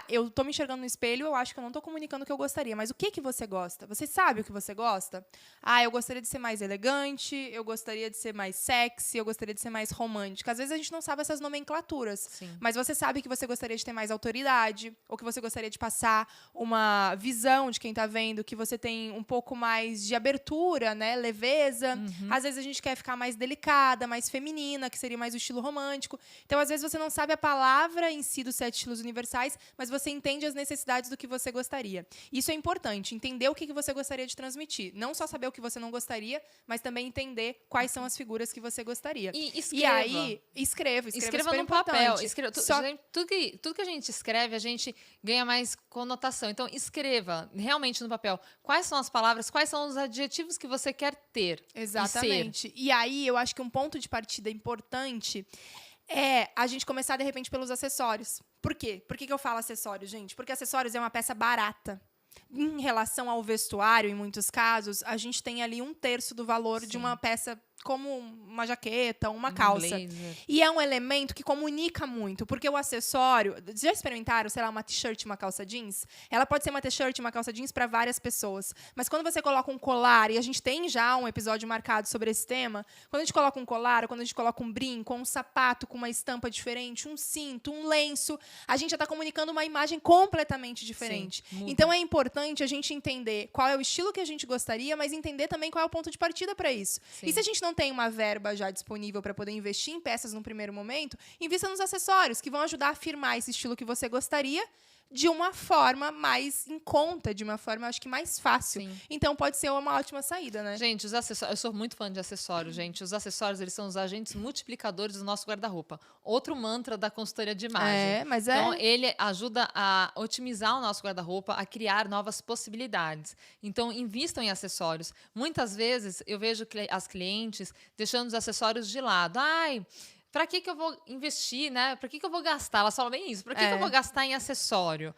Speaker 1: Eu tô me enxergando no espelho, eu acho que eu não tô comunicando o que eu gostaria. Mas o que você gosta? Você sabe o que você gosta? Eu gostaria de ser mais elegante, eu gostaria de ser mais sexy, eu gostaria de ser mais romântica. Às vezes a gente não sabe essas nomenclaturas.
Speaker 2: Sim.
Speaker 1: Mas você sabe que você gostaria de ter mais autoridade, ou que você gostaria de passar uma visão de quem tá vendo, que você tem um pouco mais de abertura, né? Leveza. Às vezes a gente quer ficar mais delicada, mais feminina, que seria mais o estilo romântico. Então, às vezes, você não sabe a palavra em si dos 7 estilos universais, mas você entende as necessidades do que você gostaria. Isso é importante, entender o que você gostaria de transmitir. Não só saber o que você não gostaria, mas também entender quais são as figuras que você gostaria.
Speaker 2: E
Speaker 1: aí, escreva
Speaker 2: no
Speaker 1: importante.
Speaker 2: papel. Tudo que a gente escreve, a gente ganha mais conotação. Então, escreva realmente no papel quais são as palavras, quais são os adjetivos que você quer ter.
Speaker 1: Exatamente. E aí, eu acho que um ponto de partida importante é a gente começar, de repente, pelos acessórios. Por quê? Por que eu falo acessórios, gente? Porque acessórios é uma peça barata. Em relação ao vestuário, em muitos casos, a gente tem ali 1/3 do valor de uma peça como uma jaqueta, uma calça.
Speaker 2: Blazer.
Speaker 1: E é um elemento que comunica muito, porque o acessório... Já experimentaram, sei lá, uma t-shirt e uma calça jeans? Ela pode ser uma t-shirt e uma calça jeans para várias pessoas. Mas quando você coloca um colar, e a gente tem já um episódio marcado sobre esse tema, quando a gente coloca um colar, ou quando a gente coloca um brinco, um sapato com uma estampa diferente, um cinto, um lenço, a gente já está comunicando uma imagem completamente diferente.
Speaker 2: Sim,
Speaker 1: então, é importante a gente entender qual é o estilo que a gente gostaria, mas entender também qual é o ponto de partida para isso.
Speaker 2: Sim.
Speaker 1: E se a gente não tem uma verba já disponível para poder investir em peças no primeiro momento, invista nos acessórios, que vão ajudar a afirmar esse estilo que você gostaria de uma forma mais em conta, de uma forma, acho que mais fácil.
Speaker 2: Sim.
Speaker 1: Então, pode ser uma ótima saída, né?
Speaker 2: Gente, os acessórios, eu sou muito fã de acessórios, gente. Os acessórios, eles são os agentes multiplicadores do nosso guarda-roupa. Outro mantra da consultoria de imagem. Então, ele ajuda a otimizar o nosso guarda-roupa, a criar novas possibilidades. Então, invistam em acessórios. Muitas vezes, eu vejo as clientes deixando os acessórios de lado. Para que eu vou investir, né? Para que eu vou gastar? Elas falam bem isso. Para que eu vou gastar em acessório?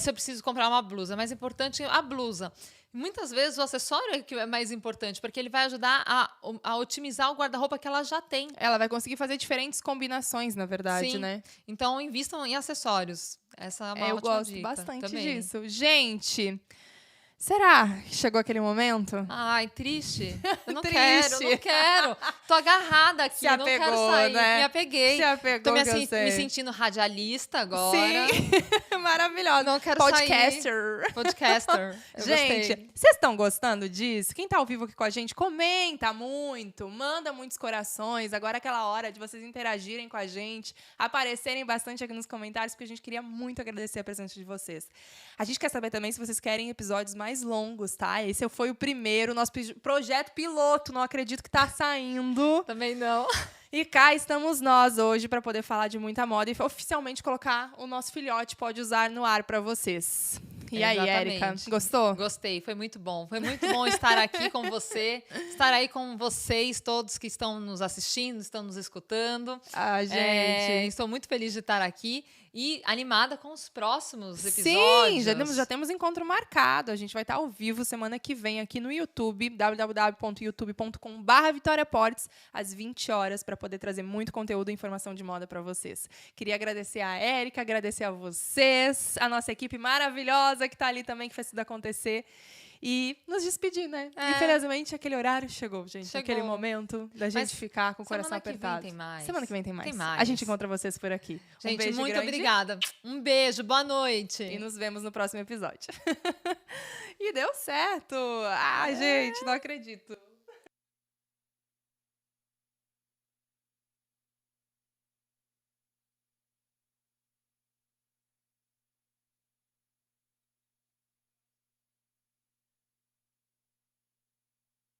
Speaker 2: Se eu preciso comprar uma blusa. Mais importante, a blusa. Muitas vezes o acessório é que é mais importante, porque ele vai ajudar a otimizar o guarda-roupa que ela já tem.
Speaker 1: Ela vai conseguir fazer diferentes combinações, na verdade,
Speaker 2: Sim.
Speaker 1: né?
Speaker 2: Então, invistam em acessórios. Essa é uma ótima
Speaker 1: eu gosto
Speaker 2: dica
Speaker 1: bastante
Speaker 2: também.
Speaker 1: disso. Gente... Será que chegou aquele momento?
Speaker 2: Ai, triste. Eu não
Speaker 1: Triste.
Speaker 2: não quero. Tô agarrada aqui,
Speaker 1: Se
Speaker 2: não quero
Speaker 1: apegou,
Speaker 2: sair.
Speaker 1: né?
Speaker 2: Me apeguei.
Speaker 1: Se apegou,
Speaker 2: Tô me,
Speaker 1: que eu sei.
Speaker 2: me sentindo radialista agora.
Speaker 1: Sim, maravilhosa.
Speaker 2: Não quero
Speaker 1: Podcaster.
Speaker 2: Podcaster. Eu
Speaker 1: Gente,
Speaker 2: gostei.
Speaker 1: vocês estão gostando disso? Quem tá ao vivo aqui com a gente, comenta muito, manda muitos corações. Agora é aquela hora de vocês interagirem com a gente, aparecerem bastante aqui nos comentários, porque a gente queria muito agradecer a presença de vocês. A gente quer saber também se vocês querem episódios mais mais longos, tá? Esse foi o primeiro, nosso projeto piloto, não acredito que tá saindo.
Speaker 2: Também não.
Speaker 1: E cá estamos nós hoje para poder falar de muita moda e oficialmente colocar o nosso filhote Pode Usar no ar para vocês. E aí, Érica, gostou?
Speaker 2: Gostei, foi muito bom. Foi muito bom estar aqui com você, estar aí com vocês todos que estão nos assistindo, estão nos escutando.
Speaker 1: Ah, gente.
Speaker 2: Estou muito feliz de estar aqui e animada com os próximos episódios.
Speaker 1: Sim, já temos encontro marcado. A gente vai estar ao vivo semana que vem aqui no YouTube, www.youtube.com/VitoriaPortes, às 20 horas, para poder trazer muito conteúdo e informação de moda para vocês. Queria agradecer a Érica, agradecer a vocês, a nossa equipe maravilhosa que está ali também, que fez tudo acontecer. E nos despedir, né? Infelizmente, aquele horário chegou, gente. Aquele momento da gente ficar com o coração apertado. Semana que vem tem mais.
Speaker 2: Tem mais.
Speaker 1: A gente encontra vocês por aqui.
Speaker 2: Gente,
Speaker 1: um beijo
Speaker 2: muito
Speaker 1: grande.
Speaker 2: obrigada. Um beijo, boa noite.
Speaker 1: E nos vemos no próximo episódio. E deu certo! Gente, não acredito.